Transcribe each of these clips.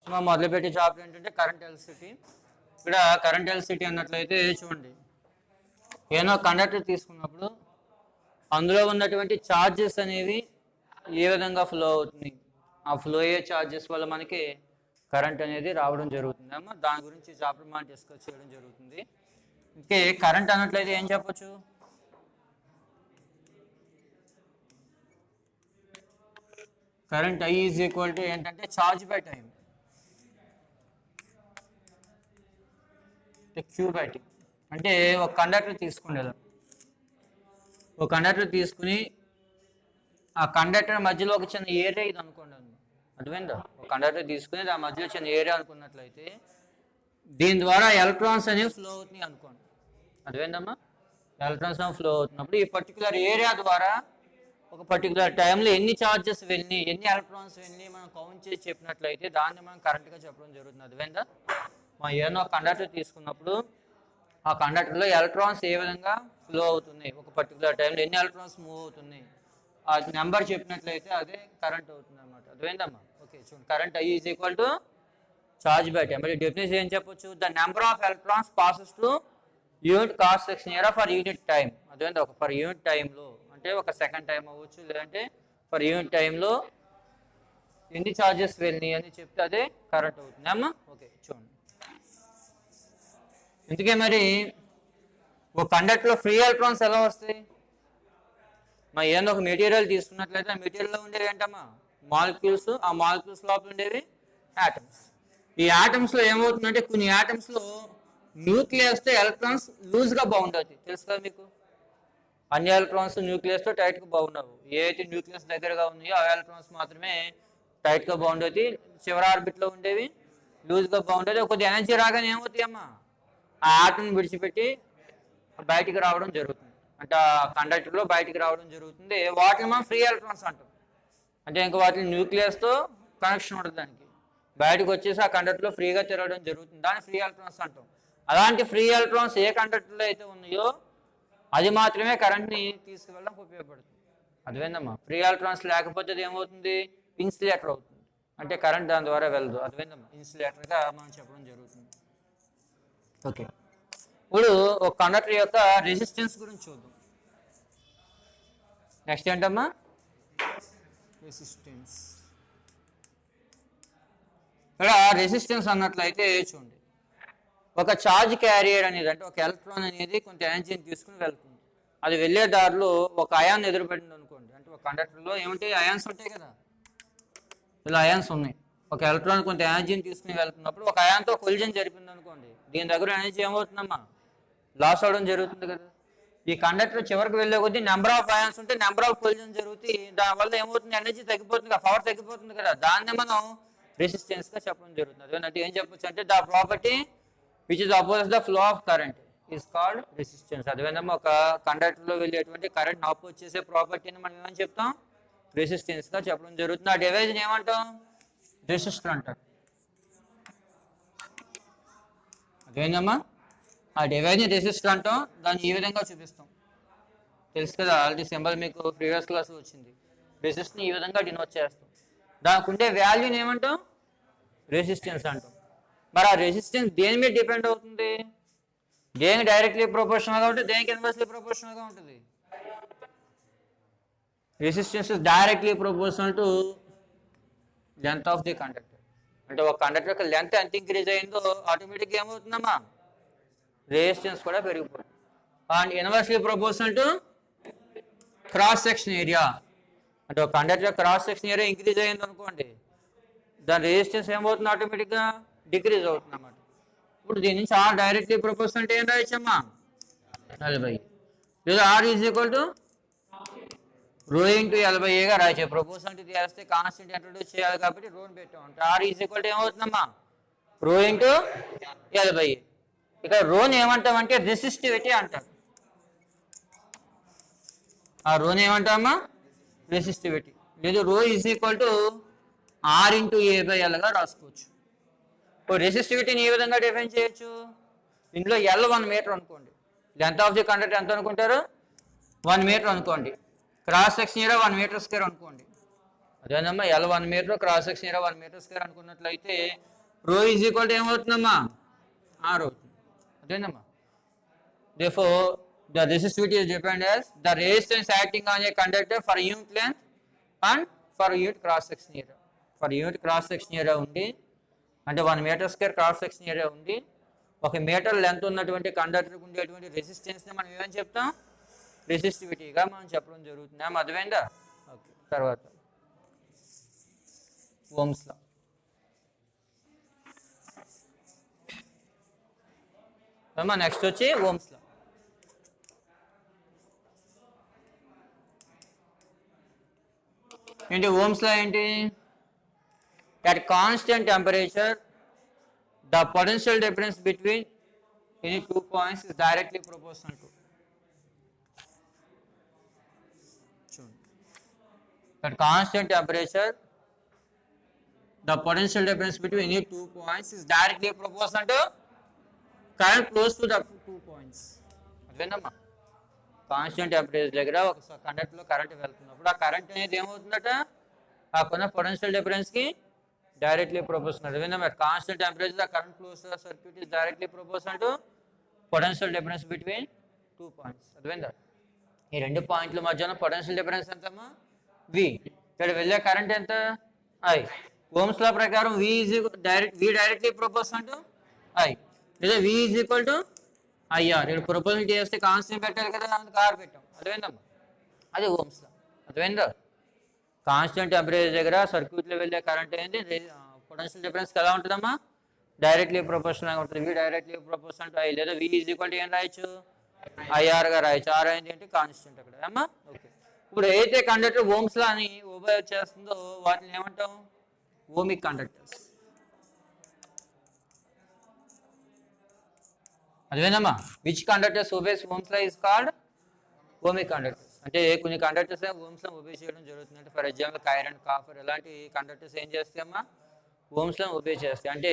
మనం మొదలుపెట్టే చాప్టర్ ఏంటంటే కరెంట్ ఎలక్ట్రిసిటీ. ఇక్కడ కరెంట్ ఎలక్ట్రిసిటీ అన్నట్లయితే చూడండి, ఏదో కండక్టర్ తీసుకున్నప్పుడు అందులో ఉన్నటువంటి ఛార్జెస్ అనేవి ఏ విధంగా ఫ్లో అవుతుంది, ఆ ఫ్లో అయ్యే ఛార్జెస్ వల్ల మనకి కరెంట్ అనేది రావడం జరుగుతుంది అమ్మ. దాని గురించి చాప్టర్ మనం డిస్కస్ చేయడం జరుగుతుంది. ఇంకే కరెంట్ అన్నట్లయితే ఏం చెప్పొచ్చు, current I is equal to ఏంటంటే charge by time, q by t. అంటే ఒక కండక్టర్ తీసుకునేది, ఒక కండక్టర్ తీసుకుని ఆ కండక్టర్ మధ్యలో ఒక చిన్న ఏరియా ఇది అనుకోండి, అర్థమైందా? ఒక కండక్టర్ తీసుకుని ఆ మధ్యలో చిన్న ఏరియా అనుకున్నట్లయితే దీని ద్వారా ఎలక్ట్రాన్స్ అనేవి ఫ్లో అవుతున్నాయి అనుకోండి, అర్థమైందమ్మా? ఎలక్ట్రాన్స్ ఫ్లో అవుతున్నప్పుడు ఈ పర్టికులర్ ఏరియా ద్వారా ఒక పర్టికులర్ టైంలో ఎన్ని ఛార్జెస్ వెళ్ళి ఎన్ని ఎలక్ట్రాన్స్ వెళ్ళి మనం కౌంట్ చేసి చెప్పినట్లయితే దాన్ని మనం కరెంట్గా చెప్పడం జరుగుతుంది, అర్థమైందా? మనం ఏదైనా ఒక కండక్టర్ తీసుకున్నప్పుడు ఆ కండక్టర్లో ఎలక్ట్రాన్స్ ఏ విధంగా ఫ్లో అవుతున్నాయి, ఒక పర్టికులర్ టైంలో ఎన్ని ఎలక్ట్రాన్స్ మూవ్ అవుతున్నాయి, ఆ నెంబర్ చెప్పినట్లయితే అదే కరెంట్ అవుతుంది అన్నమాట, అర్థమైందమ్మా? ఓకే చూడండి, current I is equal to charge by time. మరి డెఫినేషన్ ఏం చెప్పొచ్చు, the number of electrons passes to unit cross section area for unit time, అర్థమైందా? ఒక ఫర్ యూనిట్ టైంలో అంటే ఒక సెకండ్ టైం అవ్వచ్చు, లేదంటే ఫర్ యూనిట్ టైంలో ఎన్ని ఛార్జెస్ వెళ్ళినాయి అని చెప్తే అదే కరెంట్ అవుతుంది అమ్మా. ఓకే చూడండి, ఇందుకే మరి ఒక కండక్టర్లో ఫ్రీ ఎలక్ట్రాన్స్ ఎలా వస్తాయి, మరి ఏదైనా ఒక మెటీరియల్ తీసుకున్నట్లయితే ఆ మెటీరియల్లో ఉండేవి ఏంటమ్మా మాలిక్యూల్స్, ఆ మాలిక్యూల్స్ లోపల ఉండేవి యాటమ్స్. ఈ యాటమ్స్లో ఏమవుతుందంటే కొన్ని యాటమ్స్లో న్యూక్లియస్తో ఎలక్ట్రాన్స్ లూజ్గా బౌండ్ అవుతాయి, తెలుసు కదా మీకు? అన్ని ఎలక్ట్రాన్స్ న్యూక్లియస్తో టైట్గా బౌండ్ అవ్వవు, ఏ అయితే న్యూక్లియస్ దగ్గరగా ఉన్నాయో ఆ ఎలక్ట్రాన్స్ మాత్రమే టైట్గా బౌండ్ అవుతాయి, చివరి ఆర్బిట్లో ఉండేవి లూజ్గా బౌండ్ అవుతాయి. కొద్ది ఎనర్జీ రాగానే ఏమవుతాయి అమ్మా, ఆ ఆటంని విడిచిపెట్టి బయటికి రావడం జరుగుతుంది, అంటే ఆ కండక్టర్లో బయటికి రావడం జరుగుతుంది. వాటిని మనం ఫ్రీ ఎలక్ట్రాన్స్ అంటాం, అంటే ఇంకా వాటిని న్యూక్లియస్తో కనెక్షన్ ఉంటుంది, దానికి బయటకు వచ్చేసి ఆ కండక్టర్లో ఫ్రీగా తిరగడం జరుగుతుంది, దాన్ని ఫ్రీ ఎలక్ట్రాన్స్ అంటాం. అలాంటి ఫ్రీ ఎలక్ట్రాన్స్ ఏ కండక్టర్లో అయితే ఉన్నాయో అది మాత్రమే కరెంట్ని తీసుకువెళ్ళడానికి ఉపయోగపడుతుంది, అర్థమైందమ్మా? ఫ్రీ ఎలక్ట్రాన్స్ లేకపోతే అది ఏమవుతుంది, ఇన్సులేటర్ అవుతుంది, అంటే కరెంట్ దాని ద్వారా వెళ్ళదు, అర్థమైందమ్మా? ఇన్సులేటర్గా మనం చెప్పడం జరుగుతుంది. ఓకే, ఇప్పుడు ఒక కండక్టర్ యొక్క రెసిస్టెన్స్ గురించి చూద్దాం. నెక్స్ట్ ఏంటమ్మా, రెసిస్టెన్స్. ఇక్కడ రెసిస్టెన్స్ అన్నట్లయితే చూడండి, ఒక ఛార్జ్ క్యారియర్ అనేది అంటే ఒక ఎలక్ట్రాన్ అనేది కొంత ఎనర్జీని తీసుకుని వెళ్తుంది, అది వెళ్ళే దారిలో ఒక అయాన్ ఎదురుపడింది అనుకోండి, అంటే ఒక కండక్టర్లో ఏమంటాయి అయాన్స్ ఉంటాయి కదా, ఇలా అయాన్స్ ఉన్నాయి. ఒక ఎలక్ట్రాన్ కొంత ఎనర్జీని తీసుకుని వెళ్తున్నప్పుడు ఒక అయాన్తో కొలిజన్ జరిపింది అనుకోండి, దీని దగ్గర ఎనర్జీ ఏమవుతుందమ్మా లాస్ అవడం జరుగుతుంది కదా. ఈ కండక్టర్ చివరికి వెళ్ళే కొద్దీ నెంబర్ ఆఫ్ అయాన్స్ ఉంటే నెంబర్ ఆఫ్ కొలిజన్ జరుగుతాయి, దానివల్ల ఏమవుతుంది ఎనర్జీ తగ్గిపోతుంది కదా, పవర్ తగ్గిపోతుంది కదా, దాన్ని మనం రెసిస్టెన్స్గా చెప్పడం జరుగుతుంది. అదేంటంటే ఏం చెప్పొచ్చు అంటే the property which is oppose the flow of current is called resistance. అదేవిధంగా ఒక కండక్టర్లో వెళ్ళేటువంటి కరెంట్ ఆపోజ్ చేసే ప్రాపర్టీని మనం ఏమని చెప్తాం, రెసిస్టెన్స్గా చెప్పడం జరుగుతుంది. ఆ డివైజ్ని ఏమంటాం, రెసిస్టర్ అంటారు, అదేంటమ్మా? ఆ డివైజ్ని రెసిస్టర్ అంటాం, దాన్ని ఈ విధంగా చూపిస్తాం, తెలుసు కదా, ఆల్రెడీ సింబల్ మీకు ప్రీవియస్ క్లాస్లో వచ్చింది. రెసిస్టర్ని ఈ విధంగా డినోట్ చేస్తాం, దానికి ఉండే వాల్యూని ఏమంటాం, రెసిస్టెన్స్ అంటాం. మరి ఆ రెసిస్టెన్స్ దేని మీద డిపెండ్ అవుతుంది, దేనికి డైరెక్ట్లీ ప్రొపోర్షనల్గా ఉంటుంది, దేనికి ఇన్వర్స్లీ ప్రొపోర్షనల్గా ఉంటుంది. Resistance is directly proportional to length of the conductor. అంటే ఒక కండక్టర్ యొక్క లెంత్ ఎంత ఇంక్రీజ్ అయిందో ఆటోమేటిక్గా ఏమవుతుందమ్మా రెసిస్టెన్స్ కూడా పెరిగిపోతుంది. And inversely proportional to cross section area, అంటే ఒక conductor cross section area increase అయింది అనుకోండి, దాని రెసిస్టెన్స్ ఏమవుతుంది ఆటోమేటిక్గా డిక్రీజ్ అవుతుంది అన్నమాట. ఇప్పుడు దీని నుంచి ఆర్ డైరెక్ట్లీ ప్రొపోర్షనల్ అంటే ఏం రాయచ్చమ్మా, 40, లేదా are is equal to rho into 40గా రాయచ్చు. ప్రొపోర్షనల్ చేస్తే కాన్స్టెంట్ ఇంట్రొడ్యూస్ చేయాలి కాబట్టి రోని పెట్టామంటే are is equal to ఏమవుతుందమ్మా rho into 40. ఇక్కడ రోని ఏమంటామంటే రెసిస్టివిటీ అంటారు, ఆ రోని ఏమంటామా రెసిస్టివిటీ, లేదు rho is equal to R into A/Lగా రాసుకోవచ్చు. రెసిస్టివిటీని ఏ విధంగా డిఫైన్ చేయొచ్చు, ఇందులో L 1 మీటర్ అనుకోండి, లెంత్ ఆఫ్ ది కండక్టర్ ఎంత అనుకుంటారు 1 మీటర్ అనుకోండి, cross section area 1 metre square అనుకోండి, అదేనమ్మా L 1 metre, cross section area 1 metre square అనుకున్నట్లయితే రో ఈజ్ ఈక్వల్ టు ఏమవుతుందమ్మా ఆర్ అవుతుంది అదేనమ్మా therefore the resistivity is defined as the resistance acting on a conductor for unit length and for unit cross section area for unit cross section area ఉంది అంటే 1 metre square cross section area ఉంది 1 metre length ఉన్నటువంటి కండక్టర్కి ఉండేటువంటి రెసిస్టెన్స్ని మనం ఏమని చెప్తాం రెసిస్టివిటీగా మనం చెప్పడం జరుగుతుంది అర్థమైందా ఓకే తర్వాత ఓమ్స్ లా నెక్స్ట్ వచ్చి ఓమ్స్ లా ఏంటి ఓమ్స్ లా ఏంటి at constant temperature the potential difference between any two points is directly proportional to at constant temperature the potential difference between any two points is directly proportional to current close to the 2 points అదేనమ్మా constant temperature దగ్గర ఒక conductor లో current వెళ్తున్నప్పుడు ఆ current అనేది ఏమవుతుందట ఆ కొన్న potential difference కి డైరెక్ట్లీ ప్రపోర్షనల్ అదేనమ్మా at constant temperature the current close to the circuit is directly proportional to potential difference between 2 points అదేందా ఈ రెండు పాయింట్ల మధ్యన పొటెన్షియల్ డిఫరెన్స్ ఎంతమ్మా v ఇక్కడ వెళ్ళే కరెంట్ ఎంత i ఓమ్స్ లా ప్రకారం v directly proportional to i లేదా v is equal to IR ఇక్కడ ప్రపోజల్ చేస్తే కాన్స్టెంట్ పెట్టాలి కదా అందుకు r పెట్టాం అదేందమ్మా అది ఓమ్స్ లా అదేందా కాన్స్టెంట్ టెంపరేచర్ దగ్గర సర్క్యూట్లో వెళ్ళే కరెంట్ ఏంటి పొటెన్షియల్ డిఫరెన్స్ ఎలా ఉంటుందమ్మా డైరెక్ట్లీ ప్రపోర్షనల్గా ఉంటుంది v directly proportional to i లేదా v ఈజ్ ఈక్వల్ టు ఏం రాయొచ్చు IR గా రాయొచ్చు r అనేది ఏంటి కాన్స్టెంట్ అక్కడ అమ్మా ఓకే ఇప్పుడు ఏదైతే కండక్టర్ ఓమ్స్ లా అని ఒబే చేస్తుందో వాటిని ఏమంటాం ఓమిక్ కండక్టర్స్ అదేనమ్మా which conductors obeys Ohm's law is called ohmic conductors అంటే కొన్ని కండక్టర్స్ ఓమ్స్ లా ఒబే చేయడం జరుగుతుంది అంటే ఫర్ ఎగ్జాంపుల్ ఐరన్ కాపర్ ఇలాంటి కండక్టర్స్ ఏం చేస్తాయమ్మా ఓమ్స్ లా ఒబే చేస్తాయి అంటే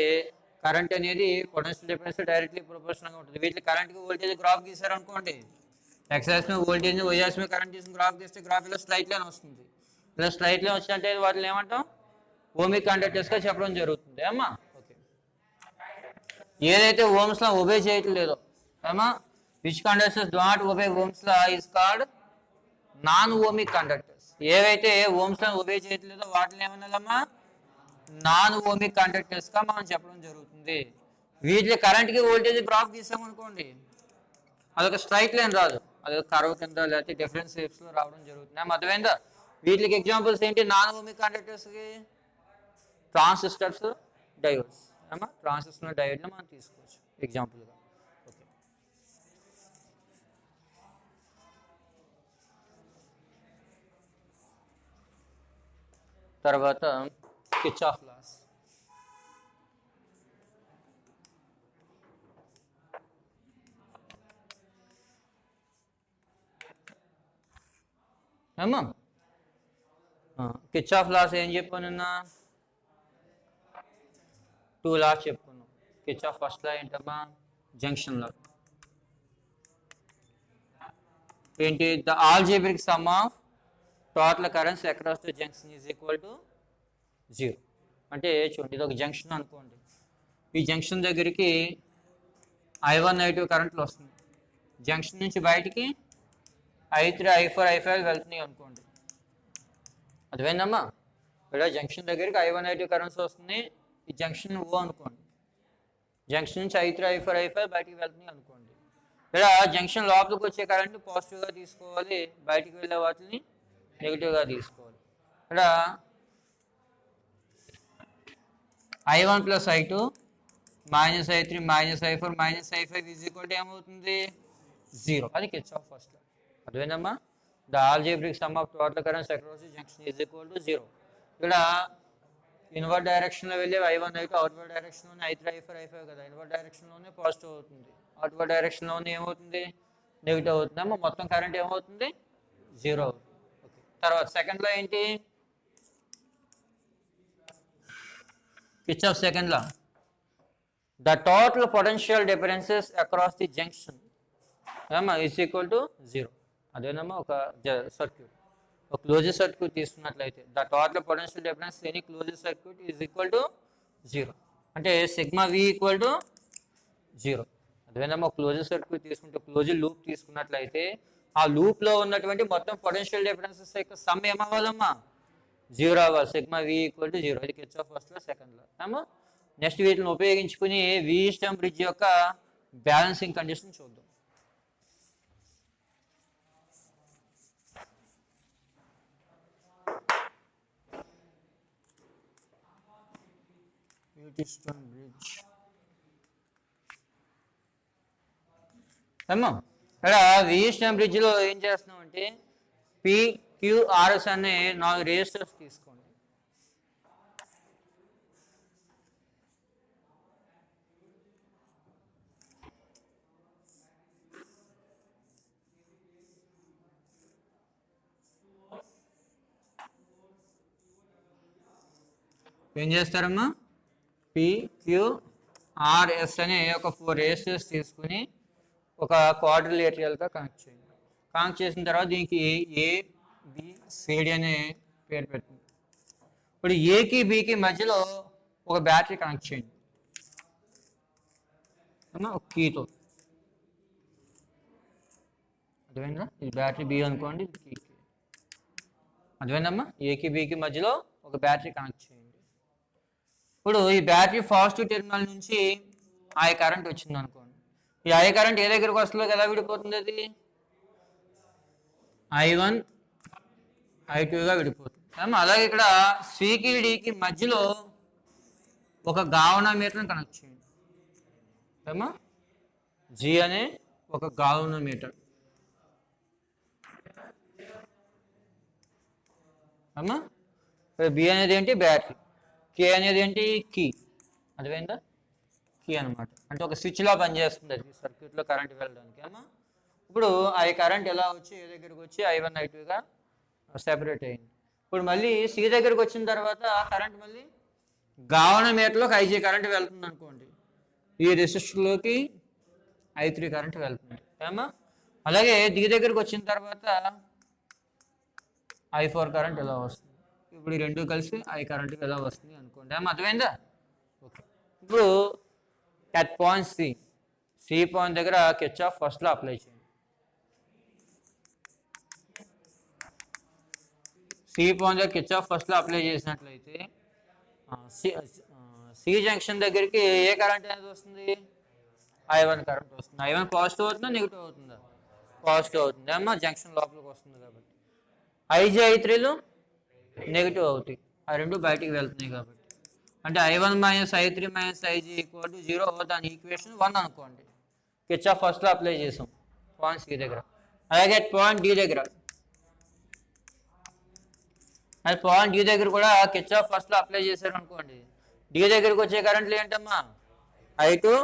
కరెంట్ అనేది పొటెన్షియల్ డిఫరెన్స్ డైరెక్ట్లీ ప్రపోర్షనల్గా ఉంటుంది వీటికి కరెంట్కి వోల్టేజ్ గ్రాఫ్ గీసారు అనుకోండి ఎక్సైజ్ మీద వోల్టేజ్ వైఎస్ మీద కరెంట్ తీసుకుని గ్రాఫ్ గీస్తే గ్రాఫ్ ఇలా స్ట్రైట్ లైన్ వస్తుంది ఇలా స్ట్రైట్ లైన్ వచ్చినట్టే వాటిని ఏమంటాం ఓమిక్ కండక్టర్స్గా చెప్పడం జరుగుతుంది అమ్మా ఓకే ఏదైతే ఓమ్స్ లా ఒబే చేయట్లేదో అమ్మా which conductors do not obey Ohm's law is called non ohmic conductors ఏవైతే ఓమ్స్ లా ఒబే చేయట్లేదో వాటిని ఏమన్నాలమ్మా నాన్ ఓమిక్ కండక్టర్స్ గా మనం చెప్పడం జరుగుతుంది వీటి కరెంట్ కి వోల్టేజ్ గ్రాఫ్ గీసామనుకోండి అదొక స్ట్రైట్ లైన్ రాదు అదొక కర్వ్ కింద లేకపోతే డిఫరెంట్ షేప్స్ లో రావడం జరుగుతుంది అర్థమైందా వీటికి ఎగ్జాంపుల్స్ ఏంటి నాన్ ఓమిక్ కండక్టర్స్ కి ట్రాన్సిస్టర్స్ డయోడ్స్ అమ్మా ట్రాన్సిస్టర్ డయోడ్ మనం తీసుకోవచ్చు ఎగ్జాంపుల్ గా ఓకే తర్వాత కిర్చాఫ్ లాస్ అమ్మా కిర్చాఫ్ లాస్ ఏం చెప్పానన్నా 2 లాస్ చెప్పుకున్నాం కిర్చాఫ్ ఫస్ట్ లా ఏంటమ్మా జంక్షన్ లా ఏంటి the algebraic some of total currents across the junction is equal to 0 అంటే చూడండి ఇది ఒక జంక్షన్ అనుకోండి ఈ జంక్షన్ దగ్గరికి I1 I2 కరెంట్లు వస్తుంది జంక్షన్ నుంచి బయటికి I3 I4 I5 వెళ్తున్నాయి అనుకోండి అర్థమైందమ్మా ఇక్కడ జంక్షన్ దగ్గరికి I1 I2 కరెంట్స్ వస్తున్నాయి ఈ జంక్షన్ ఓ అనుకోండి జంక్షన్ నుంచి I3 I4 I5 బయటికి వెళ్తున్నాయి అనుకోండి ఇక్కడ జంక్షన్ లోపలికి వచ్చే కరెంట్ పాజిటివ్గా తీసుకోవాలి బయటికి వెళ్ళే వాటిని నెగిటివ్గా తీసుకోవాలి ఇక్కడ I1 plus I2 minus I3 minus I4 minus I5 is equal to ఏమవుతుంది 0 అది కిర్చాఫ్ ఫస్ట్ లా అర్థమైందమ్మా the algebraic some of total currents across the junction is equal to 0 ఇక్కడ ఇన్వర్ట్ డైరెక్షన్లో వెళ్ళే I1 I2 outward డైరెక్షన్లోనే I3 I4 I5 కదా invert డైరెక్షన్లోనే positive అవుతుంది outward డైరెక్షన్లోనే ఏమవుతుంది negative అవుతుంది అమ్మా మొత్తం కరెంట్ ఏమవుతుంది 0 అవుతుంది ఓకే తర్వాత సెకండ్ లా ఏంటి Kirchhoff second law the total potential differences across the junction is equal to 0 అదేనమ్మా ఒక సర్క్యూట్ ఒక క్లోజ్డ్ సర్క్యూట్ తీసుకున్నట్లయితే the total potential difference any closed circuit is equal to 0 అంటే సిగ్మా వి ఈక్వల్ టు 0. అదేవిధంగా closed circuit తీసుకుంటే closed loop తీసుకున్నట్లయితే ఆ లూప్లో ఉన్నటువంటి మొత్తం పొటెన్షియల్ డిఫరెన్సెస్ యొక్క సమ్ ఏమవ్వాలమ్మా 0 అవ్వాలి. Sigma V equal to 0. ఇది కిర్చాఫ్ ఫస్ట్ లా సెకండ్ లా. ఏమో నెక్స్ట్ వీటిని ఉపయోగించుకుని వి స్టెమ్ బ్రిడ్జ్ యొక్క బ్యాలెన్సింగ్ కండిషన్ చూద్దాం. స్టెమ్ బ్రిడ్జ్ ఏమో ఇక్కడ వి స్టెమ్ బ్రిడ్జ్ లో ఏం చేస్తున్నాం అంటే PQRS అనే 4 రెసిస్టర్స్ తీసుకోండి. ఏం చేస్తారమ్మా PQRS అనే ఒక 4 రెసిస్టర్స్ తీసుకుని ఒక క్వాడ్రిలేటరల్గా కనెక్ట్ చేయండి. కనెక్ట్ చేసిన తర్వాత దీనికి ABCD అనే పేరు పెట్టండి. ఇప్పుడు ఏకి బికి మధ్యలో ఒక బ్యాటరీ కనెక్ట్ చేయండి ఒక కీతో. అర్థమైందా? ఇది బ్యాటరీ బి అనుకోండి, ఇది కీ. అర్థమైందమ్మా? ఏకి బికి మధ్యలో ఒక బ్యాటరీ కనెక్ట్ చేయండి. ఇప్పుడు ఈ బ్యాటరీ పాజిటివ్ టెర్మినల్ నుంచి ఐ కరెంట్ వచ్చింది అనుకోండి. ఈ ఐ కరెంట్ ఏ దగ్గరకు వస్తుందో ఎలా విడిపోతుంది? అది I1 I2గా విడిపోతుంది. అలాగే ఇక్కడ సికి డికి మధ్యలో ఒక గాల్వనోమీటర్ని కనెక్ట్ చేయండి. ఏమా జి అనే ఒక గాల్వనోమీటర్. అమ్మా బి అనేది ఏంటి? బ్యాటరీ. కే అనేది ఏంటి? కీ. అర్థమైందా? కీ అనమాట. అంటే ఒక స్విచ్లా పనిచేస్తుంది అది సర్క్యూట్లో కరెంట్ వెళ్ళడానికి. అమ్మా ఇప్పుడు ఐ కరెంట్ ఎలా వచ్చి ఏ దగ్గరకు వచ్చి I1 I2గా సెపరేట్ అయింది. ఇప్పుడు మళ్ళీ సి దగ్గరకు వచ్చిన తర్వాత కరెంట్ మళ్ళీ గాల్వనోమీటర్లోకి ఐజీ కరెంట్ వెళ్తుంది అనుకోండి. ఈ రెసిస్టర్లోకి I3 కరెంట్ వెళ్తుంది. ఏమా అలాగే డి దగ్గరకు వచ్చిన తర్వాత I4 కరెంట్ ఎలా వస్తుంది. ఇప్పుడు ఈ రెండు కలిసి ఐ కరెంట్కి ఎలా వస్తుంది అనుకోండి. ఏమో అర్థమైందా? ఓకే. ఇప్పుడు అట్ పాయింట్ సి పాయింట్ దగ్గర కిర్చాఫ్ ఫస్ట్ లా అప్లై చేయండి. సి పాయింట్ దగ్గర కిర్చాఫ్ ఫస్ట్ లా అప్లై చేసినట్లయితే సి జంక్షన్ దగ్గరికి ఏ కరెంట్ అనేది వస్తుంది? I1 కరెంట్ వస్తుంది. I1 పాజిటివ్ అవుతుందా నెగిటివ్ అవుతుందా? పాజిటివ్ అవుతుంది. ఏమో జంక్షన్ లోపలికి వస్తుంది కాబట్టి. ఐజీ I3లు నెగిటివ్ అవుతాయి. ఆ రెండు బయటికి వెళ్తున్నాయి కాబట్టి. అంటే I1 minus I3 minus IG equal to 0. దాని ఈక్వేషన్ 1 అనుకోండి. కిర్చాఫ్ ఫస్ట్లో అప్లై చేసాం పాయింట్ సి దగ్గర. అలాగే పాయింట్ డి దగ్గర అది పాయింట్ డి దగ్గర కూడా కిర్చాఫ్ ఫస్ట్లో అప్లై చేశారు అనుకోండి. డి దగ్గరకు వచ్చే కరెంట్లు ఏంటమ్మా? I2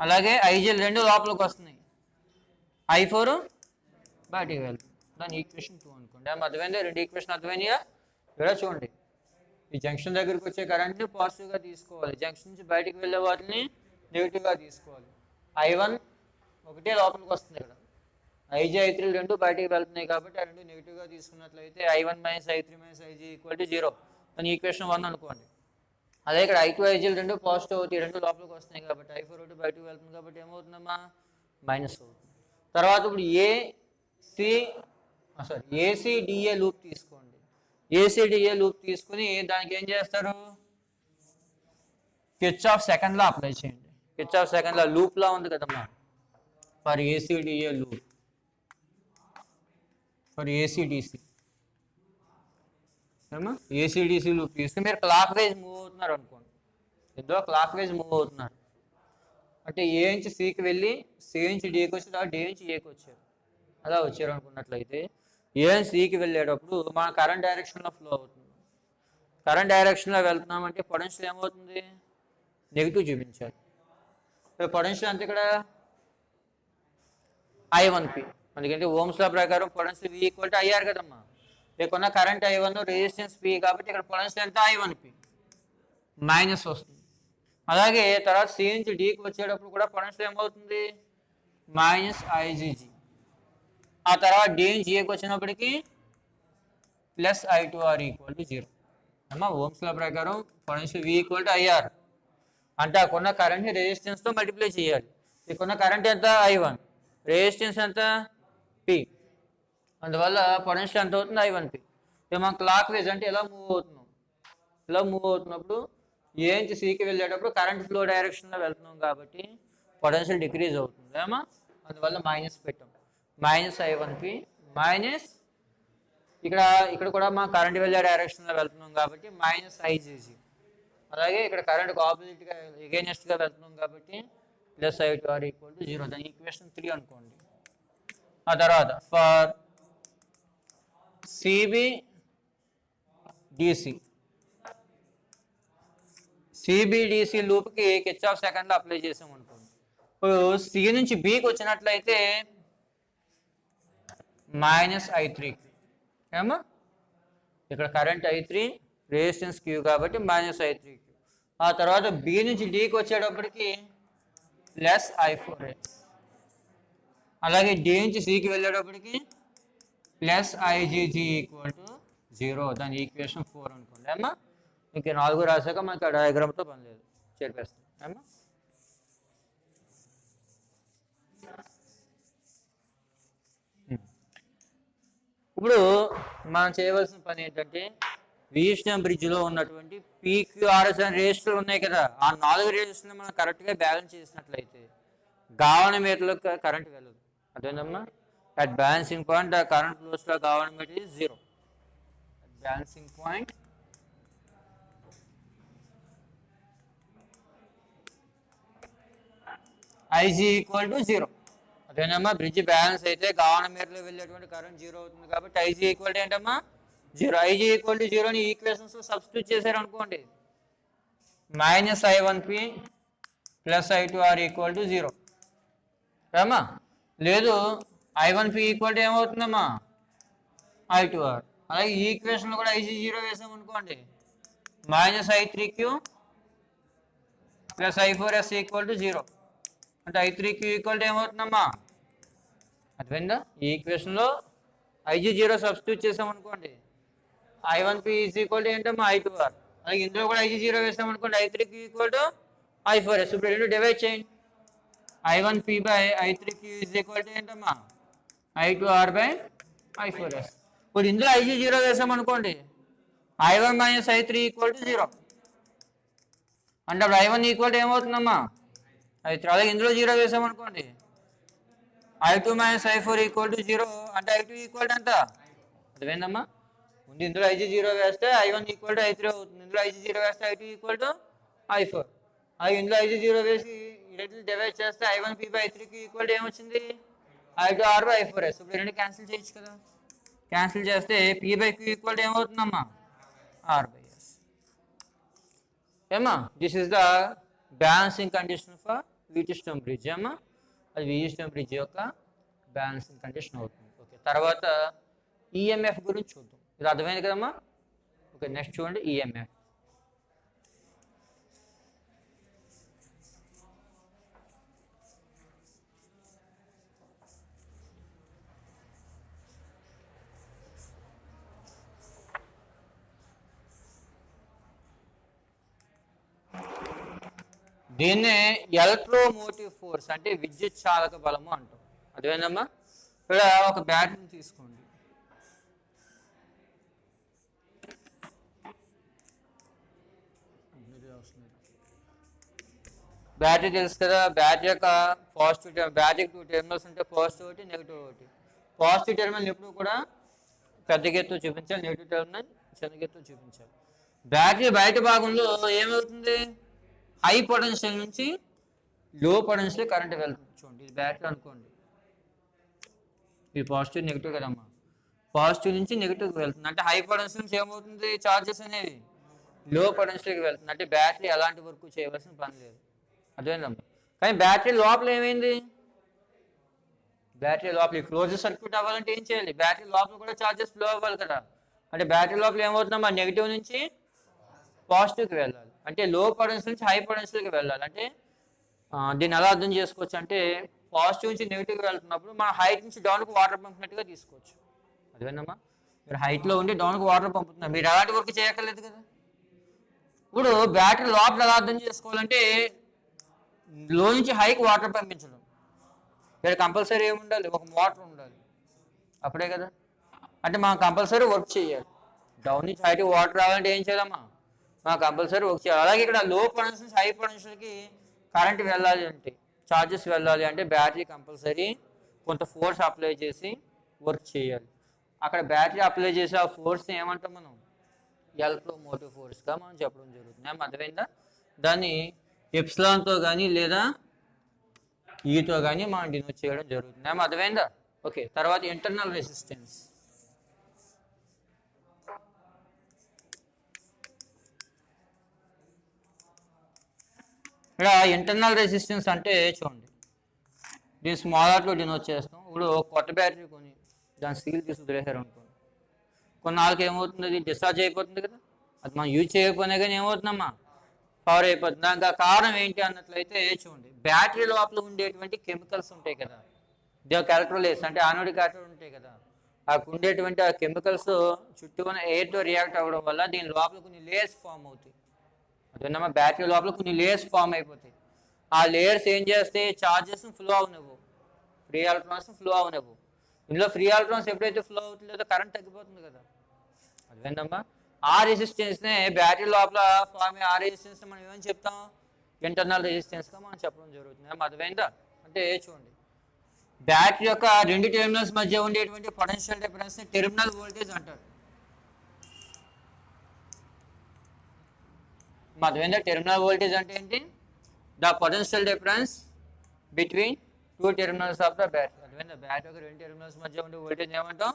అలాగే ఐజీలు రెండు లోపలికి వస్తున్నాయి. I4 బయటికి వెళ్తుంది. దాని ఈక్వేషన్ 2 అనుకోండి. అర్థమైందా? రెండు ఈక్వేషన్ అర్థమైనయా? ఇక్కడ చూడండి, ఈ జంక్షన్ దగ్గరికి వచ్చే కరెంట్ని పాజిటివ్గా తీసుకోవాలి, జంక్షన్ నుంచి బయటికి వెళ్ళే వాటిని నెగిటివ్గా తీసుకోవాలి. I1 ఒకటే లోపలికి వస్తుంది. ఇక్కడ ఐజీ I3 రెండు బయటికి వెళ్తున్నాయి కాబట్టి ఆ రెండు నెగిటివ్గా తీసుకున్నట్లయితే I1 minus I3 minus IG equal to 0. దాని ఈక్వేషన్ 1 అనుకోండి. అదే ఇక్కడ I2 ఐజీలు రెండు పాజిటివ్ అవుతాయి, రెండు లోపలికి వస్తున్నాయి కాబట్టి I4 ఒకటి బయటకు వెళ్తుంది కాబట్టి ఏమవుతుందమ్మా? మైనస్ అవుతుంది. తర్వాత ఇప్పుడు ఏసీడిఏ లూప్ తీసుకోండి. ఏసీడిఏ లూప్ తీసుకుని దానికి ఏం చేస్తారు? కిర్చాఫ్ సెకండ్ లా అప్లై చేయండి. కిర్చాఫ్ సెకండ్ లా లూప్ లా ఉంది కదమ్మా. ఫర్ ఏసీడిఏ లూప్ ఫర్ ఏసీడిసి ఏమా ఏసీడిసి లూప్ తీసుకుని మీరు క్లాక్ వైజ్ మూవ్ అవుతున్నారు అనుకోండి. ఏదో క్లాక్ వైజ్ మూవ్ అవుతున్నారు అంటే ఏ నుంచి సికి వెళ్ళి సి నుంచి డికి వచ్చి డి నుంచి ఏకి వచ్చారు. అలా వచ్చారు అనుకున్నట్లయితే ఏ నుంచి సికి వెళ్ళేటప్పుడు మన కరెంట్ డైరెక్షన్లో ఫ్లో అవుతుంది. కరెంట్ డైరెక్షన్లో వెళ్తున్నామంటే పొటెన్షియల్ ఏమవుతుంది? నెగిటివ్ చూపించాలి. పొటెన్షియల్ అంతే ఇక్కడ I1P. అందుకంటే ఓమ్స్ లా ప్రకారం potential V equal to IR కదమ్మా. లేకున్నా కరెంట్ I1 రెసిస్టెన్స్ P కాబట్టి ఇక్కడ పొటెన్షియల్ ఎంత? I1P మైనస్ వస్తుంది. అలాగే తర్వాత సి నుంచి డికి వచ్చేటప్పుడు కూడా పొటెన్షియల్ ఏమవుతుంది? Minus IgG. ఆ తర్వాత డి నుంచి ఏకి వచ్చినప్పటికీ ప్లస్ I2R ఈక్వల్ టు 0. అమ్మా ఓమ్స్ లా ప్రకారం potential V equal to IR అంటే అక్కడున్న కరెంట్ రెసిస్టెన్స్ తో మల్టిప్లై చేయాలి. ఇక్కడున్న కరెంట్ ఎంత I1, రెసిస్టెన్స్ ఎంత P, అందువల్ల పొటెన్షియల్ ఎంత అవుతుంది I1P. మనం క్లాక్ వైజ్ అంటే ఇలా మూవ్ అవుతున్నాం, ఇలా మూవ్ అవుతున్నప్పుడు ఏ నుంచి సికి వెళ్ళేటప్పుడు కరెంట్ ఫ్లో డైరెక్షన్లో వెళ్తున్నాం కాబట్టి పొటెన్షియల్ డిక్రీజ్ అవుతుంది ఏమా, అందువల్ల మైనస్ పెట్టాం. మైనస్ I1P మైనస్ ఇక్కడ కూడా మనం కరెంట్ వెళ్ళే డైరెక్షన్లో వెళ్తున్నాం కాబట్టి మైనస్ IGG. అలాగే ఇక్కడ కరెంట్కి ఆపోజిట్గా ఎగైనెస్ట్గా వెళ్తున్నాం కాబట్టి ప్లస్ I2R ఈక్వల్ టు 0. దాని ఈక్వేషన్ 3 అనుకోండి. ఆ తర్వాత ఫర్ సిబిడిసి లూప్కి కిర్చాఫ్ సెకండ్ అప్లై చేసాం అనుకోండి. ఇప్పుడు సి నుంచి బికి వచ్చినట్లయితే మైనస్ I3 ఏమో, ఇక్కడ కరెంట్ I3 రెసిస్టెన్స్ Q కాబట్టి మైనస్ I3Q. ఆ తర్వాత బి నుంచి డికి వచ్చేటప్పటికి ప్లస్ I4S. అలాగే డి నుంచి సికి వెళ్ళేటప్పటికి ప్లస్ IGG ఈక్వల్ టు 0. దాని ఈక్వేషన్ 4 అనుకోండి అమ్మా. ఇంక 4 రాసాక మనకి ఆ డయాగ్రామ్తో పని లేదు, చేర్పేస్తాం అమ్మా. ఇప్పుడు మనం చేయవలసిన పని ఏంటంటే వీఎస్టీఎం బ్రిడ్జ్లో ఉన్నటువంటి PQRS అనే రిజిస్టర్లు ఉన్నాయి కదా, ఆ 4 రిజిస్టర్లు మనం కరెక్ట్గా బ్యాలెన్స్ చేసినట్లయితే గావనమీటర్లో కరెంట్ వెళ్ళదు. అదేనమ్మా, at balancing point the current flows to government is 0. At balancing point IG equal to 0. అదేనమ్మా, బ్రిడ్జ్ బ్యాలెన్స్ అయితే గవర్నమెంట్లో వెళ్ళేటువంటి కరెంట్ 0 అవుతుంది కాబట్టి IG ఈక్వల్ టు ఏంటమ్మా 0. IG ఈక్వల్ టు 0 ని ఈక్వేషన్స్ సబ్స్టిట్యూట్ చేశారు అనుకోండి, minus I1P plus I2R equal to 0 ఏమా. లేదు I1P ఈక్వల్ టు ఏమవుతుందమ్మా I2R. అలాగే ఈ ఈక్వేషన్లో కూడా IG 0 వేసాం అనుకోండి, minus I3Q plus I4S equal to 0. అంటే I3Q ఈక్వల్ టు ఏమవుతుందమ్మా, అర్థమైందా. ఈ ఈక్వేషన్లో IG 0 సబ్స్టిట్యూట్ చేసాం అనుకోండి, I1P ఈజ్ ఈక్వల్ టు ఏంటమ్మా I2R. అలాగే ఇందులో కూడా IG 0 వేసాం అనుకోండి, I3Q ఈక్వల్ టు I4S. ఇప్పుడు రెండు డివైడ్ చేయండి, I1P by I3Q is equal to ఏంటమ్మా I2R బై I4S. ఇప్పుడు ఇందులో IG 0 వేసాం అనుకోండి, I1 minus I3 equal to 0. అంటే అప్పుడు I1 ఈక్వల్ టు ఏమవుతుందమ్మా I3. అలాగే ఇందులో 0 వేసాం అనుకోండి, I2 minus I4 equal to 0. అంటే I2 ఈక్వల్ టు ఎంత, అర్థమైందమ్మా. ముందు ఇందులో IG 0 వేస్తే I1 ఈక్వల్ టు I3 అవుతుంది, ఇందులో IG 0 వేస్తే I2 ఈక్వల్ టు I4. అలాగే ఇందులో IG 0 వేసి ఇటు డివైడ్ చేస్తే I1P by I3Q equal to ఏమొచ్చింది I2R బై I4S. ఇప్పుడు రెండు క్యాన్సిల్ చేయొచ్చు కదా, క్యాన్సిల్ చేస్తే P బై Q ఈక్వల్ టు ఏమవుతుందమ్మా R బై S. ఏమా, this is the balancing condition for Wheatstone bridge అమ్మా. అది వీట్స్టోన్ బ్రిడ్జ్ యొక్క బ్యాలెన్సింగ్ కండిషన్ అవుతుంది. ఓకే, తర్వాత ఈఎంఎఫ్ గురించి చూద్దాం. ఇది అర్థమైంది కదమ్మా. ఓకే, నెక్స్ట్ చూడండి ఈఎంఎఫ్. దీన్నే ఎలక్ట్రోమోటివ్ ఫోర్స్ అంటే విద్యుత్ చాలక బలము అంటాం. అదేందమ్మా, ఇక్కడ ఒక బ్యాటరీని తీసుకోండి, బ్యాటరీ తెలుసు కదా. బ్యాటరీ యొక్క పాజిటివ్ బ్యాటరీకి 2 టెర్మినల్స్ ఉంటే పాజిటివ్ ఒకటి నెగిటివ్ ఒకటి. పాజిటివ్ టెర్మినల్ ఎప్పుడు కూడా పెద్ద గెత్తు చూపించాలి, నెగిటివ్ టెర్మినల్ చిన్న గెత్తు చూపించాలి. బ్యాటరీ బయట భాగంలో ఏమవుతుంది, హై పొటెన్షియల్ నుంచి లో పొటెన్షియల్ కరెంట్ వెళ్తుంది. చూడండి, ఇది బ్యాటరీ అనుకోండి, ఇది పాజిటివ్ నెగిటివ్ కదమ్మా. పాజిటివ్ నుంచి నెగిటివ్కి వెళ్తుంది అంటే హై పొటెన్షియల్ నుంచి ఏమవుతుంది, చార్జెస్ అనేవి లో పొటెన్షియల్కి వెళ్తుంది. అంటే బ్యాటరీ ఎలాంటి వర్క్ చేయవలసిన పని లేదు, అదేందమ్మా. కానీ బ్యాటరీ లోపల ఏమైంది, బ్యాటరీ లోపల క్లోజ్ సర్క్యూట్ అవ్వాలంటే ఏం చేయాలి, బ్యాటరీ లోపల కూడా చార్జెస్ ఫ్లో అవ్వాలి కదా. అంటే బ్యాటరీ లోపల ఏమవుతుందమ్మా, నెగిటివ్ నుంచి పాజిటివ్కి వెళ్ళాలి. అంటే లో పొటెన్షియల్ నుంచి హై పొటెన్షియల్కి వెళ్ళాలి. అంటే దీన్ని ఎలా అర్థం చేసుకోవచ్చు అంటే పాజిటివ్ నుంచి నెగిటివ్కి వెళ్తున్నప్పుడు మనం హైట్ నుంచి డౌన్కి వాటర్ పంపినట్టుగా తీసుకోవచ్చు. అదేనమ్మా, మీరు హైట్లో ఉండి డౌన్కి వాటర్ పంపుతున్నారు, మీరు ఎలాంటి వర్క్ చేయక్కర్లేదు కదా, ఇప్పుడు బ్యాటరీ లోపల ఎలా అర్థం చేసుకోవాలంటే లో నుంచి హైకి వాటర్ పంపించడం. ఇక్కడ కంపల్సరీ ఏముండాలి, ఒక మోటార్ ఉండాలి, అప్పుడే కదా. అంటే మనం కంపల్సరీ వర్క్ చేయాలి. డౌన్ నుంచి హైట్ వాటర్ రావాలంటే ఏం చేయాలమ్మా, మనం కంపల్సరీ వర్క్ చేయాలి. అలాగే ఇక్కడ లో పొటెన్షియల్ నుంచి హై పొటెన్షియల్కి కరెంట్ వెళ్ళాలి అంటే, ఛార్జెస్ వెళ్ళాలి అంటే బ్యాటరీ కంపల్సరీ కొంత ఫోర్స్ అప్లై చేసి వర్క్ చేయాలి. అక్కడ బ్యాటరీ అప్లై చేసి ఆ ఫోర్స్ని ఏమంటాం మనం, ఎలక్ట్రోమోటివ్ ఫోర్స్గా మనం చెప్పడం జరుగుతుంది. అర్థమైందా? దాన్ని ఎప్సిలాన్తో కానీ లేదా ఈతో కానీ మనం డినోట్ చేయడం జరుగుతుంది. అర్థమైందా? ఓకే. తర్వాత ఇంటర్నల్ రెసిస్టెన్స్. ఇక్కడ ఇంటర్నల్ రెసిస్టెన్స్ అంటే చూడండి, దీన్ని స్మాల్ ఆర్ట్లో డినోట్ చేస్తాం. ఇప్పుడు కొత్త బ్యాటరీ కొని దాని సీల్ తీసి వదిలేసారు అనుకోండి, కొన్నాళ్ళకి ఏమవుతుంది, అది డిశ్చార్జ్ అయిపోతుంది కదా. అది మనం యూజ్ చేయకపోయినా కానీ ఏమవుతుందమ్మా, పవర్ అయిపోతుంది. దానికి కారణం ఏంటి అన్నట్లయితే చూడండి, బ్యాటరీ లోపల ఉండేటువంటి కెమికల్స్ ఉంటాయి కదా, ఎలక్ట్రోలైట్స్ అంటే ఆనోడిక్ యాసిడ్ ఉంటాయి కదా, ఆ ఉండేటువంటి ఆ కెమికల్స్ చుట్టూ ఉన్న ఎయిర్తో రియాక్ట్ అవ్వడం వల్ల దీని లోపల కొన్ని లేయర్స్ ఫామ్ అవుతాయి. అదేనమ్మా, బ్యాటరీ లోపల కొన్ని లేయర్స్ ఫామ్ అయిపోతాయి. ఆ లేయర్స్ ఏం చేస్తాయి, ఛార్జెస్ ఫ్లో అవనివ్వు, ఫ్రీ ఎలక్ట్రాన్స్ ఫ్లో అవనివ్వు. ఇందులో ఫ్రీ ఎలక్ట్రాన్స్ ఎప్పుడైతే ఫ్లో అవుతుందో కరెంట్ తగ్గిపోతుంది కదా. అదేంటమ్మా, ఆ రెసిస్టెన్స్నే బ్యాటరీ లోపల ఫామ్ అయ్యే ఆ రెసిస్టెన్స్ మనం ఏమని చెప్తాం, ఇంటర్నల్ రెసిస్టెన్స్గా మనం చెప్పడం జరుగుతుంది. అర్థమైందా? అంటే చూడండి, బ్యాటరీ యొక్క రెండు టెర్మినల్స్ మధ్య ఉండేటువంటి పొటెన్షియల్ డిఫరెన్స్ టెర్మినల్ వోల్టేజ్ అంటారు. అర్థమైందా? టెర్మినల్ వోల్టేజ్ అంటే ఏంటి, the potential difference between two terminals of the battery. అర్థమైందా? బ్యాటరీ యొక్క రెండు టెర్మినల్స్ మధ్య ఉండే వోల్టేజ్ ఏమంటాం,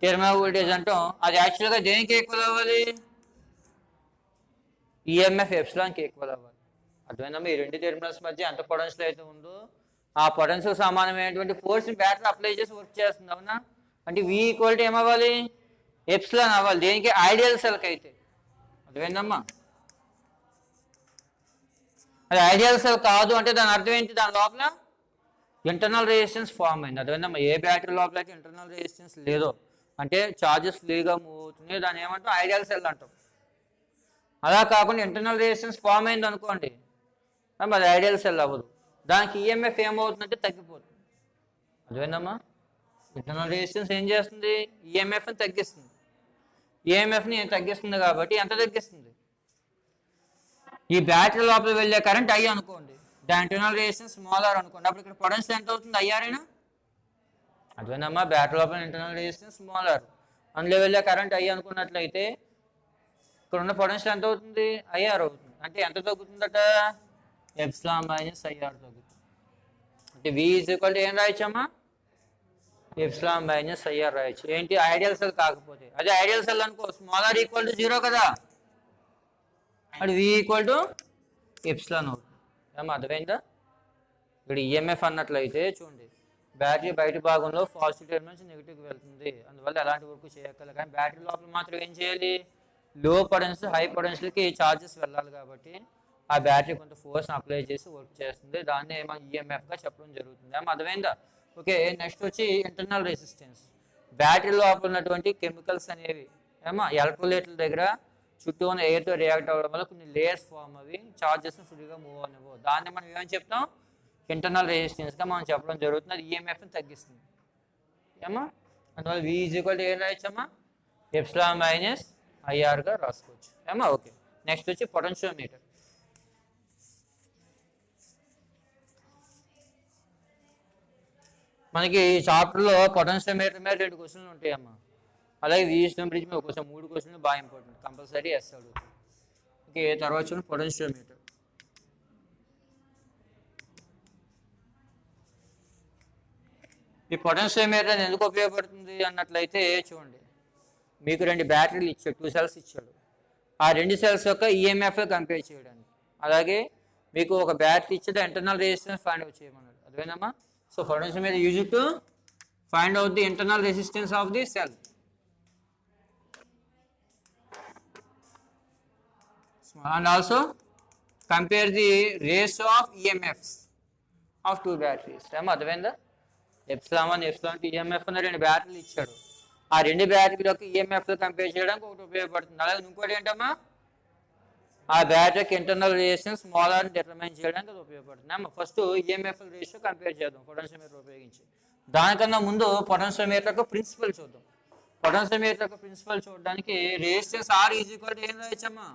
టెర్మినల్ వోల్టేజ్ అంటాం. అది యాక్చువల్గా దేనికి ఈక్వల్ అవ్వాలి, ఈఎంఎఫ్ ఎప్సిలాన్కి ఈక్వల్ అవ్వాలి. అర్థమైందమ్మా? ఈ రెండు టెర్మినల్స్ మధ్య ఎంత పొటెన్షియల్ అయితే ఉందో ఆ పొటెన్షియల్ సమానమైనటువంటి ఫోర్స్ని బ్యాటరీ అప్లై చేసి వర్క్ చేస్తుంది. అవునా? అంటే V ఈక్వల్ ఏమవ్వాలి, ఎప్సిలాన్ అవ్వాలి. దేనికి, ఐడియల్ సెల్కి అయితే. అర్థమైందమ్మా? అది ఐడియల్ సెల్ కాదు అంటే దాని అర్థం ఏంటి, దాని లోపల ఇంటర్నల్ రెసిస్టెన్స్ ఫామ్ అయింది. అర్థమైందమ్మా? ఏ బ్యాటరీ లోపల అయితే ఇంటర్నల్ రెసిస్టెన్స్ లేదో, అంటే ఛార్జెస్ ఫ్రీగా మూవ్ అవుతున్నాయి, దాన్ని ఏమంటాం, ఐడియల్ సెల్ అంటాం. అలా కాకుండా ఇంటర్నల్ రెసిస్టెన్స్ ఫామ్ అయింది అనుకోండి, అది ఐడియల్ సెల్ అవ్వదు. దానికి ఈఎంఎఫ్ ఏమవుతుందంటే తగ్గిపోతుంది. అర్థమైందమ్మా? ఇంటర్నల్ రెసిస్టెన్స్ ఏం చేస్తుంది, ఈఎంఎఫ్ని తగ్గిస్తుంది. ఈఎంఎఫ్ని తగ్గిస్తుంది కాబట్టి ఎంత తగ్గిస్తుంది, ఈ బ్యాటరీ లోపల వెళ్ళే కరెంట్ ఐ అనుకోండి, దాని ఇంటర్నల్ రెసిస్టెన్స్ స్మాల్ ఆర్ అనుకోండి, అప్పుడు ఇక్కడ పొటెన్షియల్ ఎంత అవుతుంది, ఐఆర్ఏనా? అదేనమ్మా, బ్యాటరీ లోపల ఇంటర్నల్ రెసిస్టెన్స్ స్మాల్ ఆర్, అందులో వెళ్ళే కరెంట్ ఐ అనుకున్నట్లయితే ఇక్కడ ఉన్న పొటెన్షియల్ ఎంత అవుతుంది, ఐఆర్ అవుతుంది. అంటే ఎంత తగ్గుతుందట, ఎప్సిలాన్ మైనస్ ఐఆర్ తగ్గుతుంది. అంటే V ఈక్వల్ టు ఏం రాయచ్చమ్మా, ఎప్సిలాన్ మైనస్ ఐఆర్ రాయచ్చు. ఏంటి, ఐడియల్ సెల్ కాకపోతే. అదే ఐడియల్ సెల్ అనుకో, స్మాల్ ఆర్ ఈక్వల్ టు 0 కదా, అది V ఈక్వల్ టు ఎప్సిలాన్ అవుతుంది. ఏమో అర్థమైందా? ఇక్కడ ఈఎంఎఫ్ అన్నట్లయితే చూడండి, బ్యాటరీ బయట భాగంలో పాజిటివ్ టెర్మినల్ నుంచి నెగిటివ్కి వెళ్తుంది, అందువల్ల ఎలాంటి వర్క్ చేయక్కర్లేదు. కానీ బ్యాటరీ లోపల మాత్రం ఏం చేయాలి, లో పొటెన్షియల్ హై పొటెన్షియల్కి ఛార్జెస్ వెళ్ళాలి కాబట్టి ఆ బ్యాటరీ కొంత ఫోర్స్ అప్లై చేసి వర్క్ చేస్తుంది. దాన్ని ఏమో ఈఎంఎఫ్గా చెప్పడం జరుగుతుంది. ఏమో అర్థమైందా? ఓకే. నెక్స్ట్ వచ్చి ఇంటర్నల్ రెసిస్టెన్స్. బ్యాటరీ లోపల ఉన్నటువంటి కెమికల్స్ అనేవి ఏమో ఎలక్ట్రోలైట్ల దగ్గర చుట్టూ ఉన్న ఎయిర్తో రియాక్ట్ అవ్వడం వల్ల కొన్ని లేయర్స్ ఫామ్ అవి, ఛార్జెస్ ఫ్రీగా మూవ్ అవ్వవు. దాన్ని మనం ఏమని చెప్తాం, ఇంటర్నల్ రెసిస్టెన్స్గా మనం చెప్పడం జరుగుతుంది. అది ఈఎంఎఫ్ని తగ్గిస్తుంది. ఏమో అందువల్ల V ఈక్వల్ టు ఏం రాయచ్చమ్మా, ఎప్సిలాన్ మైనస్ ఐఆర్గా రాసుకోవచ్చు. ఏమో ఓకే. నెక్స్ట్ వచ్చి పొటెన్షియోమీటర్. మనకి ఈ చాప్టర్లో పొటెన్షియోమీటర్ మీద 2 క్వశ్చన్లు ఉంటాయమ్మా. అలాగే V బ్రిడ్జ్ మీద ఒక 3 క్వశ్చన్లు బాగా ఇంపార్టెంట్, కంపల్సరీ వేస్తాడు. ఓకే. తర్వాత చూడండి పొటెన్షియోమీటర్. ఈ పొటెన్షియోమీటర్ ఎందుకు ఉపయోగపడుతుంది అన్నట్లయితే చూడండి, మీకు 2 బ్యాటరీలు ఇచ్చాడు, 2 సెల్స్ ఇచ్చాడు. ఆ 2 సెల్స్ యొక్క ఈఎంఎఫ్ కంపేర్ చేయడానికి. అలాగే మీకు ఒక బ్యాటరీ ఇచ్చేది ఇంటర్నల్ రెసిస్టెన్స్ ఫైండ్ అవుట్ చేయమన్నాడు. అదేనమ్మా? So potentiometer use to find out the internal resistance of the cell. And also compare the ratio of EMFs of 2 batteries. ఏమో అర్థమైందా? ఎప్సిలాన్ 1 ఎప్సిలాన్ 2 ఈఎంఎఫ్ అన్న 2 బ్యాటరీలు ఇచ్చాడు. ఆ 2 బ్యాటరీల యొక్క ఈఎంఎఫ్ కంపేర్ చేయడానికి ఒకటి ఉపయోగపడుతుంది. అలాగే ఇంకోటి ఏంటమ్మా, ఆ బ్యాటరీకి ఇంటర్నల్ రెసిస్టెన్స్ మోలార్ డిటర్మైన్ చేయడానికి అది ఉపయోగపడుతుంది. ఫస్ట్ ఈఎంఎఫ్ రేషియో కంపేర్ చేద్దాం పొటెన్షియోమీటర్ ఉపయోగించి. దానికన్నా ముందు పొటెన్షియోమీటర్ యొక్క ప్రిన్సిపల్ చూద్దాం. పొటెన్షియోమీటర్ యొక్క ప్రిన్సిపల్ చూడడానికి resistance R is equal to ఏం రాయచ్చమ్మా,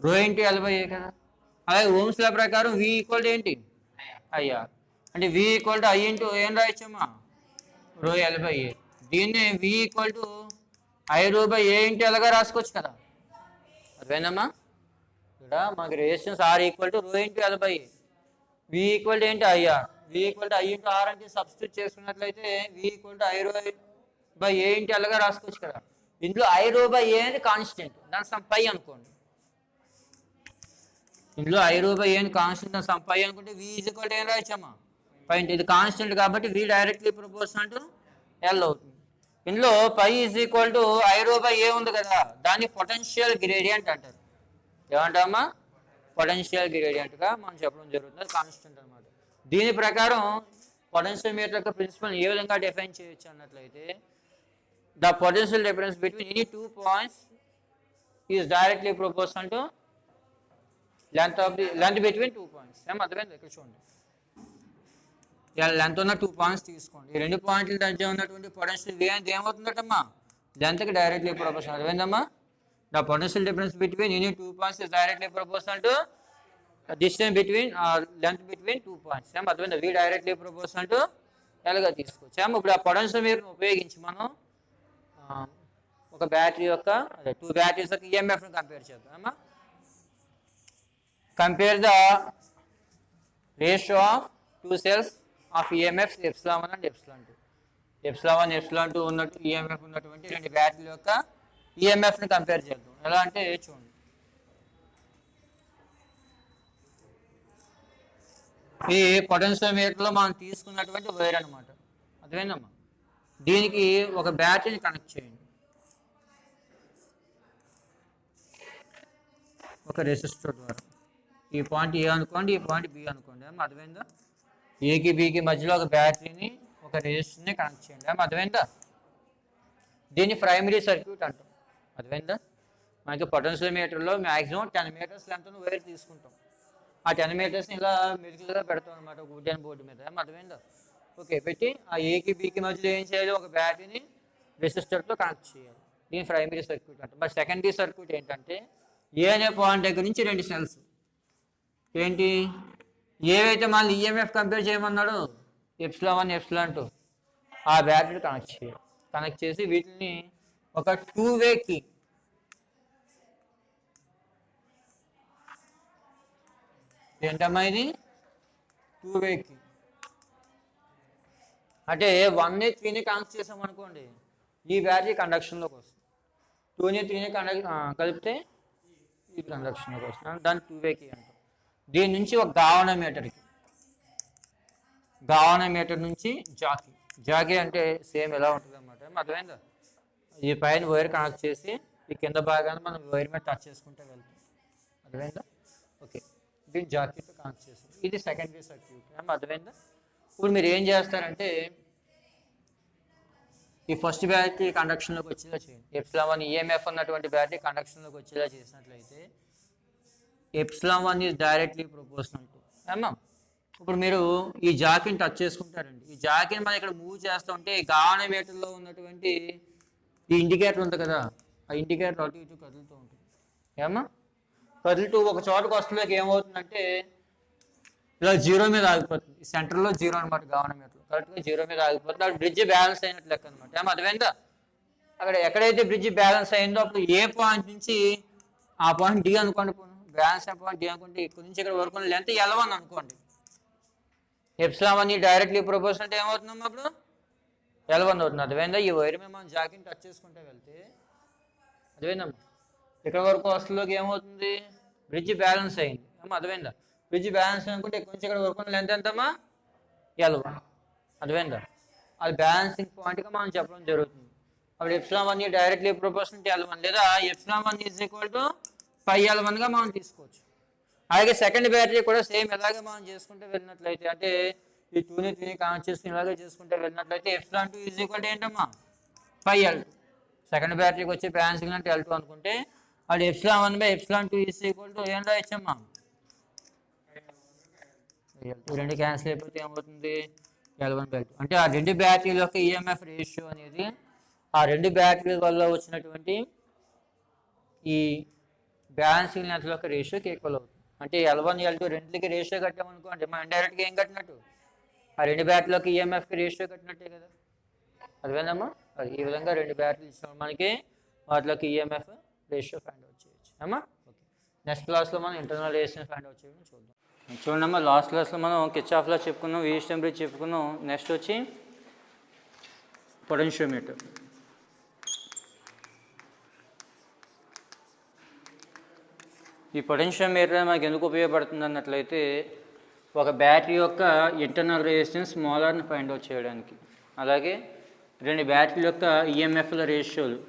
రో ఇంటూ ఎల్/ఏ కదా. అలాగే ఓమ్స్ లా ప్రకారం వి ఈక్వల్ టు ఏంటి, ఐఆర్. అంటే V equal to I into ఏం రాయచ్చమ్మా, రో ఎల్/ఏ. దీన్ని V equal to I rho A into ఎల్గా రాసుకోవచ్చు కదా. అదేనమ్మా, ఇక్కడ మనకి resistance R equal to rho into L A, V equal to ఏంటి IR, V equal to I into R అంటే సబ్స్టిట్యూట్ చేసుకున్నట్లయితే V equal to I rho A into ఎల్గా రాసుకోవచ్చు కదా. ఇందులో ఐ రో/ఏ అనేది కాన్స్టెంట్, దాని సమ్ పై అనుకోండి. ఇందులో ఐ రో/ఏ అని కాన్స్టెంట్, దాని సమ్ పై అనుకుంటే వి ఈజ్ ఈక్వల్ టు ఏం రాయచ్చమ్మా, పాయింట్. ఇది కాన్స్టెంట్ కాబట్టి వి డైరెక్ట్లీ ప్రపోర్షనల్ టు ఎల్ అవుతుంది. ఇందులో పై ఈజ్ ఈక్వల్ టు ఐ రో/ఏ ఉంది కదా, దాన్ని పొటెన్షియల్ గ్రేడియంట్ అంటారు. ఏమంటామా, పొటెన్షియల్ గ్రేడియంట్గా మనం చెప్పడం జరుగుతుంది. అది కాన్స్టెంట్ అనమాట. దీని ప్రకారం పొటెన్షియోమీటర్ యొక్క ప్రిన్సిపల్ ఏ విధంగా డిఫైన్ చేయొచ్చు అన్నట్లయితే, the potential difference between any 2 points is directly proportional to length between 2 points. ఏం అర్థమైంది? ఇక్కడ చూడండి, లెంత్ ఉన్న 2 పాయింట్స్ తీసుకోండి. ఈ 2 పాయింట్ల మధ్య ఉన్నటువంటి పొటెన్షియల్ వి అనేది ఏమవుతుందటమ్మా, లెంత్కి డైరెక్ట్లీ ప్రపోర్షనల్. అర్థమైందమ్మా, the potential difference between any 2 points is directly proportional to distance between length between 2 points. ఏం అర్థమైంది? వి డైరెక్ట్లీ ప్రపోర్షనల్ టు ఎల్గా తీసుకోవచ్చు. ఏమో ఇప్పుడు ఆ పొటెన్షియోమీటర్ని ఉపయోగించి మనం ఒక బ్యాటరీ యొక్క 2 బ్యాటరీస్ యొక్క ఈఎంఎఫ్ని కంపేర్ చేద్దాం. ఏమా, compare the ratio of 2 cells of EMFs ε1 and ε2. ε1 ε2 ఉన్నట్టు ఈఎంఎఫ్ ఉన్నటువంటి 2 బ్యాటరీల యొక్క ఈఎంఎఫ్ని కంపేర్ చేద్దాం. ఎలా అంటే చూడండి, ఈ పొటెన్షియోమీటర్లో మనం తీసుకున్నటువంటి వైర్ అనమాట. అర్థమైందమ్మా, దీనికి ఒక బ్యాటరీని కనెక్ట్ చేయండి, ఒక రెసిస్టర్ ద్వారా. ఈ పాయింట్ ఏ అనుకోండి, ఈ పాయింట్ బి అనుకోండి. ఏమో అర్థమైందా, ఏకి బికి మధ్యలో ఒక బ్యాటరీని ఒక రెసిస్టర్ని కనెక్ట్ చేయండి. ఏమో అర్థమైందా, దీన్ని ప్రైమరీ సర్క్యూట్ అంటాం. అర్థమైందా, మనకి పొటెన్షియోమీటర్లో మ్యాక్సిమం 10 మీటర్స్ లెంత్ వైర్ తీసుకుంటాం. ఆ 10 మీటర్స్ని ఇలా మెడికల్గా పెడతాం అనమాట, ఒక వుడెన్ బోర్డు మీద. ఏమో అర్థమైందా, ఓకే. పెట్టి ఆ ఏకి బికి మధ్యలో ఏం చేయాలి, ఒక బ్యాటరీని రెసిస్టర్తో కనెక్ట్ చేయాలి. దీన్ని ప్రైమరీ సర్క్యూట్ అంటాం. బట్ సెకండరీ సర్క్యూట్ ఏంటంటే, ఏ అనే పాయింట్ దగ్గర నుంచి 2 cells ఏంటి, ఏవైతే మళ్ళీ ఈఎంఎఫ్ కంపేర్ చేయమన్నాడు ε1 ε2, ఆ బ్యాటరీ కనెక్ట్ చేయాలి. కనెక్ట్ చేసి వీటిని ఒక 2-way కీ, ఏంటమ్మా ఇది 2-way కీ అంటే 1ని 3ని కనెక్ట్ చేసాం అనుకోండి, ఈ బ్యాటరీ కండక్షన్లోకి వస్తుంది. 2ని 3ని కలిపితే ఈ కండక్షన్లోకి వస్తుంది. దాన్ని 2-way కీ అంటాం. దీని నుంచి ఒక గావనోమీటర్ నుంచి జాకీ అంటే సేమ్ ఎలా ఉంటుంది అన్నమాట. అర్థమైందా, ఈ పైన వైర్ కనెక్ట్ చేసి ఈ కింద భాగాన్ని మనం వైర్ మీద టచ్ చేసుకుంటే వెళ్తాం. అర్థమైందా, ఓకే. దీన్ని జాకీతో కనెక్ట్ చేస్తాం. ఇది సెకండరీ సర్క్యూట్. అర్థమైందా. ఇప్పుడు మీరు ఏం చేస్తారంటే, ఈ ఫస్ట్ బ్యాటరీ కండక్షన్లోకి వచ్చేలా చేయండి. ε1 ఈఎంఎఫ్ ఉన్నటువంటి బ్యాటరీ కండక్షన్లోకి వచ్చేలా చేసినట్లయితే ε1 ఈజ్ డైరెక్ట్లీ ప్రపోర్షనల్ టు. ఏమా, ఇప్పుడు మీరు ఈ జాకీని టచ్ చేసుకుంటారండి. ఈ జాకీని మనం ఇక్కడ మూవ్ చేస్తూ ఉంటే గావనోమీటర్లో ఉన్నటువంటి ఈ ఇండికేటర్ ఉంది కదా, ఆ ఇండికేటర్ అటు ఇటు కదులుతూ ఉంటుంది. ఏమా, కదులుతూ ఒక చోటకు వస్తువులోకి ఏమవుతుందంటే ఇలా 0 మీద ఆగిపోతుంది. ఈ సెంటర్లో 0 అనమాట, గావనోమీటర్ కరెక్ట్గా 0 మీద ఆగిపోతుంది. అక్కడ బ్రిడ్జ్ బ్యాలెన్స్ అయినట్లు లెక్క అనమాట. ఏమో అర్థమైందా, అక్కడ ఎక్కడైతే బ్రిడ్జ్ బ్యాలెన్స్ అయిందో అప్పుడు ఏ పాయింట్ నుంచి ఆ పాయింట్ డి అనుకోండి, బ్యాలెన్స్ అయిన పాయింట్ డి అనుకోండి, ఇక్కడ నుంచి ఇక్కడ వరకు లెంత్ L1 అనుకోండి. ε1 డైరెక్ట్లీ ప్రపోర్షనల్ ఏమవుతుందమ్మా, అప్పుడు L1 అవుతుంది. అర్థమైందా, ఈ వైర్ మీద మనం జాకీని టచ్ చేసుకుంటే వెళ్తే అర్థమైందమ్మా, ఇక్కడ వరకు వస్తువులోకి ఏమవుతుంది, బ్రిడ్జ్ బ్యాలెన్స్ అయింది. అమ్మా అర్థమైందా, బ్రిడ్జ్ బ్యాలెన్స్ అనుకుంటే ఇక్కడ నుంచి ఇక్కడ వరకు లెంత్ ఎంతమ్మా, L1. అర్థమైందా, అది బ్యాలెన్సింగ్ పాయింట్గా మనం చెప్పడం జరుగుతుంది. అప్పుడు ε1 డైరెక్ట్లీ ప్రపోర్షనల్ టు L1 లేదా ε1 ఈజ్ ఈక్వల్ టు πL1గా మనం తీసుకోవచ్చు. అలాగే సెకండ్ బ్యాటరీ కూడా సేమ్ ఎలాగే మనం చేసుకుంటే వెళ్ళినట్లయితే, అంటే ఈ 2ని 3ని కనెక్ట్ చేసుకుని ఇలాగే చేసుకుంటే వెళ్ళినట్లయితే ε2 ఈజ్ ఈక్వల్ టు ఏంటమ్మా, πL2. సెకండ్ బ్యాటరీకి వచ్చే బ్యాలెన్సింగ్ అంటే L2 అనుకుంటే అది ε1/ε2 ఈజ్ ఈక్వల్ టు ఏం రాయొచ్చమ్మా, రెండు క్యాన్సిల్ అయిపోతే ఏమవుతుంది, L1/L2. అంటే ఆ రెండు బ్యాటరీల యొక్క ఈఎంఎఫ్ రేషియో అనేది ఆ రెండు బ్యాటరీల వల్ల వచ్చినటువంటి ఈ బ్యాలెన్సింగ్ లెంత్ యొక్క రేషియోకి ఈక్వల్ అవుతుంది. అంటే L1 L2 రెండింటికి రేషియో కట్టామనుకోండి, మనం ఇండైరెక్ట్గా ఏం కట్టినట్టు ఆ రెండు బ్యాటరీలకి ఈఎంఎఫ్కి రేషియో కట్టినట్టే కదా. అదేనమ్మా, అది ఈ విధంగా రెండు బ్యాటరీలు ఇచ్చినప్పుడు మనకి వాటిలోకి ఈఎంఎఫ్ రేషియో ఫైండ్ అవుట్ చేయొచ్చు అమ్మా. ఓకే, నెక్స్ట్ క్లాస్లో మనం ఇంటర్నల్ రెసిస్టెన్స్ ఫైండ్ అవుట్ చేయడం చూద్దాం. చూడమ్మా, లాస్ట్ క్లాస్లో మనం కిర్చాఫ్ లా చెప్పుకున్నాం, వీఎస్ టెంపరేచర్ చెప్పుకున్నాం. నెక్స్ట్ వచ్చి పొటెన్షియోమీటర్. ఈ పొటెన్షియోమీటర్ మనకు ఎందుకు ఉపయోగపడుతుంది అన్నట్లయితే, ఒక బ్యాటరీ యొక్క ఇంటర్నల్ రెసిస్టెన్స్ మోలార్ని ఫైండ్ అవుట్ చేయడానికి, అలాగే రెండు బ్యాటరీల యొక్క ఈఎంఎఫ్ల రేషియోలు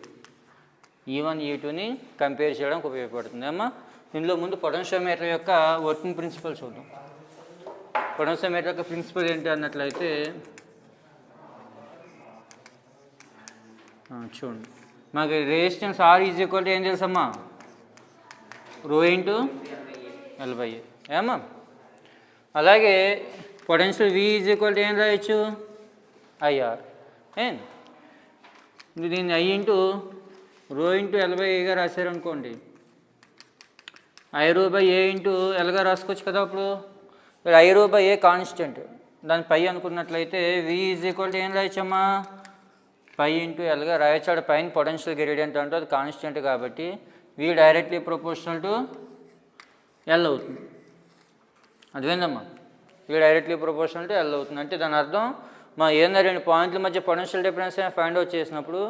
E1 E2ని కంపేర్ చేయడానికి ఉపయోగపడుతుంది అమ్మా. ఇందులో ముందు పొటెన్షియోమీటర్ యొక్క వర్కింగ్ ప్రిన్సిపల్ చూద్దాం. పొటెన్షియోమీటర్ యొక్క ప్రిన్సిపల్ ఏంటి అన్నట్లయితే చూడండి, మనకి resistance R is equal to ఏం తెలుసమ్మా, ρ ఇంటూ L/A ఏమా. అలాగే potential V is equal to ఏం రాయొచ్చు, IR. దీన్ని I ఇంటూ ρ ఇంటూ L/Aగా రాశారనుకోండి, I/A ఇంటూ Lగా రాసుకోవచ్చు కదా. అప్పుడు I/A కాన్స్టెంట్, దాని పై అనుకున్నట్లయితే V ఈజ్ ఈక్వల్ టు ఏం రాయొచ్చమ్మా, π ఇంటూ Lగా రాయొచ్చు. పైన పొటెన్షియల్ గ్రేడియంట్ అంటే అది కాన్స్టెంట్ కాబట్టి V directly proportional to L అవుతుంది. అదేందమ్మా, V directly proportional to L అవుతుంది. అంటే దాని అర్థం మా ఏదైనా రెండు పాయింట్ల మధ్య పొటెన్షియల్ డిఫరెన్స్ ఫైండ్ అవుట్ చేసినప్పుడు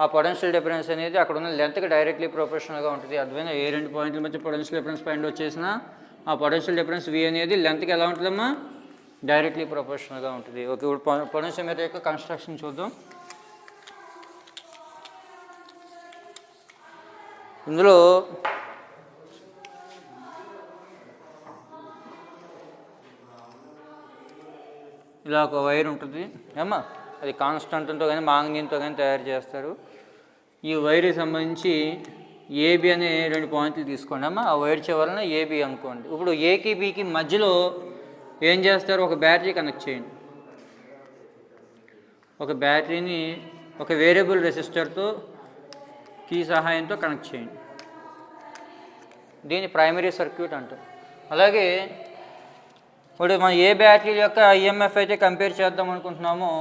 ఆ పొటెన్షియల్ డిఫరెన్స్ అనేది అక్కడ ఉన్న లెంత్కి డైరెక్ట్లీ ప్రొపోర్షనల్గా ఉంటుంది. అర్థమైనా, ఏ రెండు పాయింట్ల మధ్య పొటెన్షియల్ డిఫరెన్స్ ఫైండ్ అవుట్ చేసినా ఆ పొటెన్షియల్ డిఫరెన్స్ V అనేది లెంత్కి ఎలా ఉంటుందమ్మా, డైరెక్ట్లీ ప్రొపోర్షనల్గా ఉంటుంది. ఓకే, ఇప్పుడు పొటెన్షియోమీటర్ యొక్క కన్స్ట్రక్షన్ చూద్దాం. ఇందులో ఇలా ఒక వైర్ ఉంటుంది ఏమ్మా, అది కాన్స్టెంట్తో కానీ మాంగనీయంతో కానీ తయారు చేస్తారు. ఈ వైర్కి సంబంధించి AB అనే రెండు పాయింట్లు తీసుకోండి అమ్మా. ఆ వైర్ చివరన AB అనుకోండి. ఇప్పుడు Aకి Bకి మధ్యలో ఏం చేస్తారు, ఒక బ్యాటరీ కనెక్ట్ చేయండి. ఒక బ్యాటరీని ఒక వేరియబుల్ రెసిస్టర్తో కీ సహాయంతో కనెక్ట్ చేయండి. దీన్ని ప్రైమరీ సర్క్యూట్ అంటాం. అలాగే ఇప్పుడు మనం ఏ బ్యాటరీ యొక్క ఈఎంఎఫ్ అయితే కంపేర్ చేద్దాం అనుకుంటున్నామో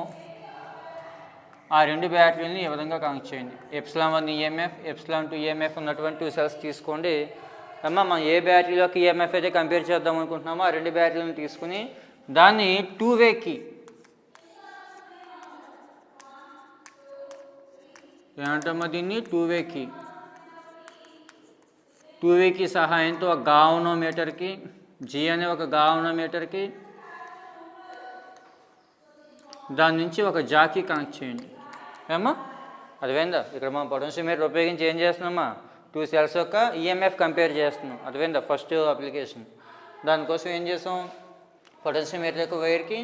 ఆ రెండు బ్యాటరీలని ఈ విధంగా కనెక్ట్ చేయండి. ε1 ఈఎంఎఫ్, ε2 ఈఎంఎఫ్ ఉన్నటువంటి 2 సెల్స్ తీసుకోండి అమ్మ. మనం ఏ బ్యాటరీలోకి ఈఎంఎఫ్ అయితే కంపేర్ చేద్దాం అనుకుంటున్నామో ఆ రెండు బ్యాటరీలను తీసుకుని దాన్ని 2 వేకి ఏమంటామో దీన్ని 2 వేకి సహాయంతో ఒక గావనోమీటర్కి, G అనే ఒక గావనోమీటర్కి దాని నుంచి ఒక జాకీ కనెక్ట్ చేయండి ఏమా. అదివేందా, ఇక్కడ మనం పొటెన్షియోమీటర్ ఉపయోగించి ఏం చేస్తున్నామా, 2 సెల్స్ యొక్క ఈఎంఎఫ్ కంపేర్ చేస్తున్నాం. అదివేందా ఫస్ట్ అప్లికేషన్. దానికోసం ఏం చేసాం, పొటెన్షియోమీటర్ యొక్క వైర్కి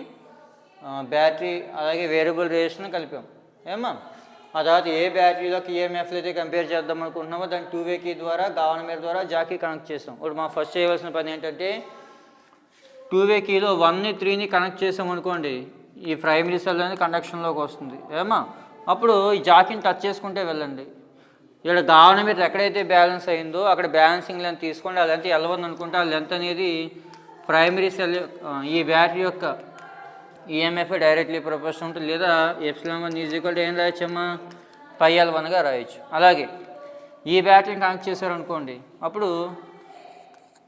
బ్యాటరీ అలాగే వేరియబుల్ రెసిస్టెన్స్ కలిపాం ఏమా. ఆ తర్వాత ఏ బ్యాటరీలోకి ఈఎంఎఫ్లు అయితే కంపేర్ చేద్దాం అనుకుంటున్నామో దాన్ని 2 వే కీ ద్వారా గావనోమీటర్ ద్వారా జాకీ కనెక్ట్ చేసాం. ఇప్పుడు మనం ఫస్ట్ చేయవలసిన పని ఏంటంటే 2 వే కీలో 1ని 3ని కనెక్ట్ చేసాం అనుకోండి, ఈ ప్రైమరీ సెల్ అనేది కండక్షన్లోకి వస్తుంది ఏమా. అప్పుడు ఈ జాకీని టచ్ చేసుకుంటే వెళ్ళండి. ఇక్కడ గావనోమీటర్ ఎక్కడైతే బ్యాలెన్స్ అయిందో అక్కడ బ్యాలెన్సింగ్ లెంత్ తీసుకోండి. ఆ లెంత్ L1 అనుకుంటే ఆ లెంత్ అనేది ప్రైమరీ సెల్ ఈ బ్యాటరీ యొక్క ఈఎంఎఫ్ డైరెక్ట్లీ ప్రపోర్షనల్ ఉంటుంది. లేదా ε1 ఈజ్ ఈక్వల్ టు ఏం రాయొచ్చమ్మా, πL1గా రాయొచ్చు. అలాగే ఈ బ్యాటరీని కనెక్ట్ చేశారనుకోండి, అప్పుడు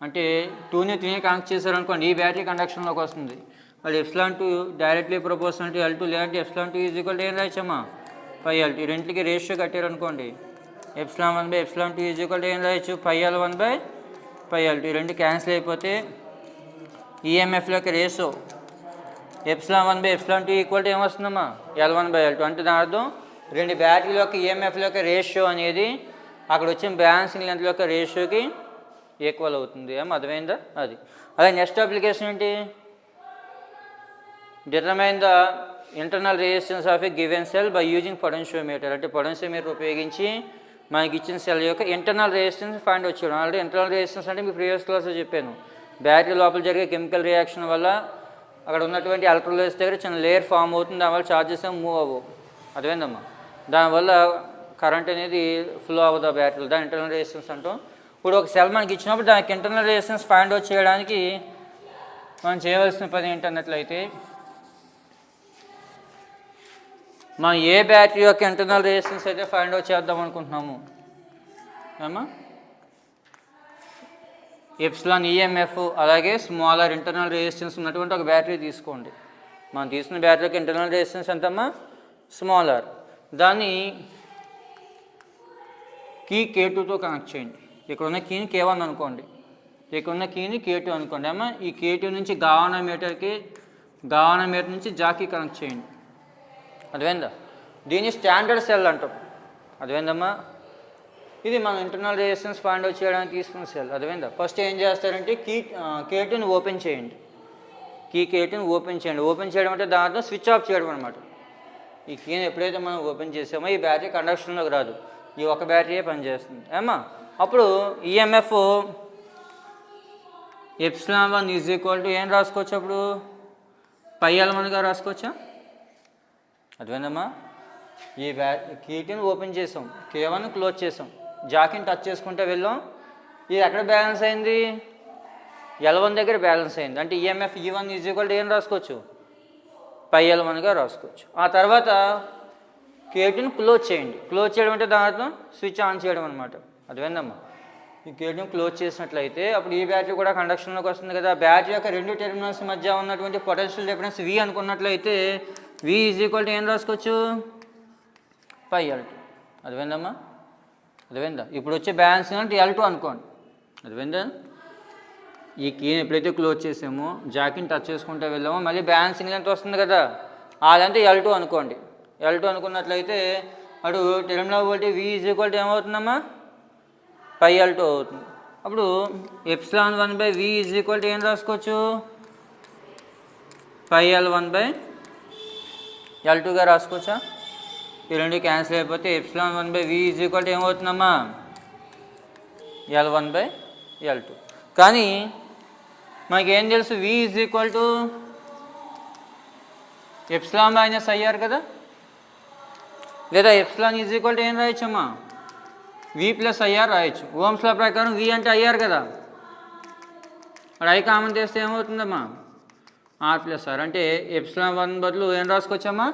అంటే 2ని 3ని కనెక్ట్ చేశారనుకోండి ఈ బ్యాటరీ కండక్షన్లోకి వస్తుంది. అది ε2 డైరెక్ట్లీ ప్రపోర్షనల్ టు L2, లేదంటే ε2 ఈజ్ ఈక్వల్ టు ఏం రాయొచ్చమ్మా, πL2. రెండింటికి రేషియో కట్టారనుకోండి, ε1/ε2 ఈజ్ ఈక్వల్ టు ఏం రాయొచ్చు, πL1/πL2. రెండు క్యాన్సిల్ అయిపోతే ఈఎంఎఫ్ యొక్క రేషియో ε1/ε2 ఈక్వల్ టు ఏమొస్తుందమ్మా, L1/L2. అంటే దాని అర్థం రెండు బ్యాటరీల యొక్క ఈఎంఎఫ్ల యొక్క రేషియో అనేది అక్కడ వచ్చిన బ్యాలెన్సింగ్ లెంత్ యొక్క రేషియోకి ఈక్వల్ అవుతుంది ఏమో. అర్థమైందా అది. అదే నెక్స్ట్ అప్లికేషన్ ఏంటి, determine the internal resistance of a given cell by using potentiometer. అంటే పొటెన్షియోమీటర్ ఉపయోగించి మనకి ఇచ్చిన సెల్ యొక్క ఇంటర్నల్ రెసిస్టెన్స్ ఫైండ్ అవుట్ చేయడం. ఆల్రెడీ ఇంటర్నల్ రెసిస్టెన్స్ అంటే మీకు ప్రీవియస్ క్లాస్లో చెప్పాను, బ్యాటరీ లోపల జరిగే కెమికల్ రియాక్షన్ వల్ల అక్కడ ఉన్నటువంటి ఎలక్ట్రోలైట్స్ దగ్గర చిన్న లేయర్ ఫామ్ అవుతుంది, దానివల్ల చార్జెస్ ఏమో మూవ్ అవ్వవు. అదేందమ్మా, దానివల్ల కరెంట్ అనేది ఫ్లో అవ్వదు ఆ బ్యాటరీలో, దాని ఇంటర్నల్ రెసిస్టెన్స్ అంటాం. ఇప్పుడు ఒక సెల్ మనకి ఇచ్చినప్పుడు దానికి ఇంటర్నల్ రెసిస్టెన్స్ ఫైండ్ అవుట్ చేయడానికి మనం చేయవలసిన పని ఏంటన్నట్లయితే, మనం ఏ బ్యాటరీ యొక్క ఇంటర్నల్ రెసిస్టెన్స్ అయితే ఫైండ్ అవుట్ చేద్దాం అనుకుంటున్నాము ఏమా, ఎప్సిలాన్ ఈఎంఎఫ్ అలాగే స్మాలర్ ఇంటర్నల్ రెసిస్టెన్స్ ఉన్నటువంటి ఒక బ్యాటరీ తీసుకోండి. మనం తీసుకున్న బ్యాటరీకి ఇంటర్నల్ రెసిస్టెన్స్ ఎంతమ్మా, స్మాలర్. దాన్ని కీ K2తో కనెక్ట్ చేయండి. ఇక్కడ ఉన్న కీని K1 అనుకోండి, ఇక్కడ ఉన్న కీని K2 అనుకోండి అమ్మా. ఈ K2 నుంచి గావానోమీటర్ నుంచి జాకీ కనెక్ట్ చేయండి. అర్థమైందా? దీన్ని స్టాండర్డ్ సెల్ అంటాం. అర్థమైందమ్మా? ఇది మనం ఇంటర్నల్ రెసిస్టెన్స్ ఫైండ్ అవుట్ చేయడానికి తీసుకున్న సెల్. అర్థమైందా? ఫస్ట్ ఏం చేస్తారంటే K2ని ఓపెన్ చేయండి. K2ని ఓపెన్ చేయండి. ఓపెన్ చేయడం అంటే దాంట్లో స్విచ్ ఆఫ్ చేయడం అనమాట. ఈ కీని ఎప్పుడైతే మనం ఓపెన్ చేసామో ఈ బ్యాటరీ కండక్షన్లోకి రాదు, ఈ ఒక బ్యాటరీయే పనిచేస్తుంది ఏమా. అప్పుడు ఈఎంఎఫ్ ఎప్సిలాన్ 1 ఏం రాసుకోవచ్చు, అప్పుడు πL1గా రాసుకోవచ్చా? అర్థమైందమ్మా? ఈ K2ని ఓపెన్ చేసాం, K1 క్లోజ్ చేసాం, జాకీని టచ్ చేసుకుంటే వెళ్ళాం. ఇది ఎక్కడ బ్యాలెన్స్ అయింది, L1 దగ్గర బ్యాలెన్స్ అయింది. అంటే ఈఎంఎఫ్ E1 ఏం రాసుకోవచ్చు, πL1గా రాసుకోవచ్చు. ఆ తర్వాత K2ని క్లోజ్ చేయండి. క్లోజ్ చేయడం అంటే దాంట్లో స్విచ్ ఆన్ చేయడం అనమాట. అర్థమైందమ్మా? ఈ K2ని క్లోజ్ చేసినట్లయితే అప్పుడు ఈ బ్యాటరీ కూడా కండక్షన్లోకి వస్తుంది కదా. బ్యాటరీ యొక్క రెండు టెర్మినల్స్ మధ్య ఉన్నటువంటి పొటెన్షియల్ డిఫరెన్స్ V అనుకున్నట్లయితే V ఏం రాసుకోవచ్చు, πL2. అర్థమైందమ్మా? అర్థమైందా? ఇప్పుడు వచ్చే బ్యాలెన్సింగ్ అంటే L2 అనుకోండి. అర్థమైందా? ఈ కీని ఎప్పుడైతే క్లోజ్ చేసామో జాకీని టచ్ చేసుకుంటే వెళ్ళామో మళ్ళీ బ్యాలెన్సింగ్ లెంత్ వస్తుంది కదా, అదంటే L2 అనుకోండి. L2 అనుకున్నట్లయితే అటు టెర్మినల్ వోల్టేజ్ V ఏమవుతుందమ్మా, πL2 అవుతుంది. అప్పుడు ఎప్సిలాన్ 1/V ఏం రాసుకోవచ్చు, πL1/L2గా రాసుకోవచ్చా? ఈ రెండు క్యాన్సిల్ అయిపోతే ఎప్సిలాన్ 1/V ఏమవుతుందమ్మా, L1/L2. కానీ మనకేం తెలుసు, V ఎప్సిలాన్ -IR కదా, లేదా ఎప్సిలాన్ ఏం రాయొచ్చమ్మా, V+IR రాయొచ్చు. ఓమ్స్ లా ప్రకారం V అంటే IR కదా, అక్కడ I కామన్ చేస్తే ఏమవుతుందమ్మా, R+R. అంటే ఎప్సిలాన్ 1 బదులు ఏం రాసుకోవచ్చమ్మా,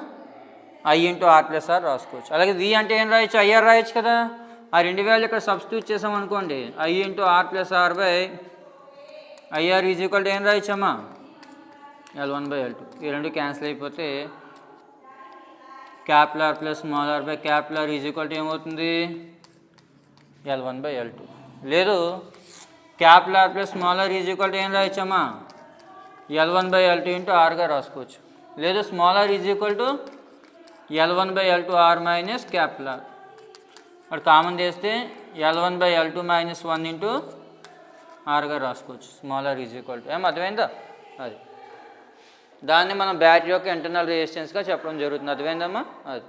I×R+R రాసుకోవచ్చు. అలాగే V అంటే ఏం రాయొచ్చు, IR రాయొచ్చు కదా. ఆ రెండు వాల్యూ ఇక్కడ సబ్స్టిట్యూట్ చేసామనుకోండి, I×R+R/IR ఏం రాయొచ్చమ్మా, L1/L2. ఈ రెండు క్యాన్సిల్ అయిపోతే క్యాపిటల్ ప్లస్ స్మాల్ R/క్యాపిటల్ ఏమవుతుంది, L1/L2. లేదు క్యాపిటల్ ప్లస్ స్మాల్ R ఏం రాయొచ్చమ్మా, L1/L2 రాసుకోవచ్చు. లేదు small R L1/L2 minus capital R. అక్కడ కామన్ చేస్తే L1/L2 -1 రాసుకోవచ్చు. స్మాల్ R ఏం అర్థమైందా? అది దాన్ని మనం బ్యాటరీ యొక్క ఇంటర్నల్ రెసిస్టెన్స్గా చెప్పడం జరుగుతుంది. అర్థమైందమ్మా? అది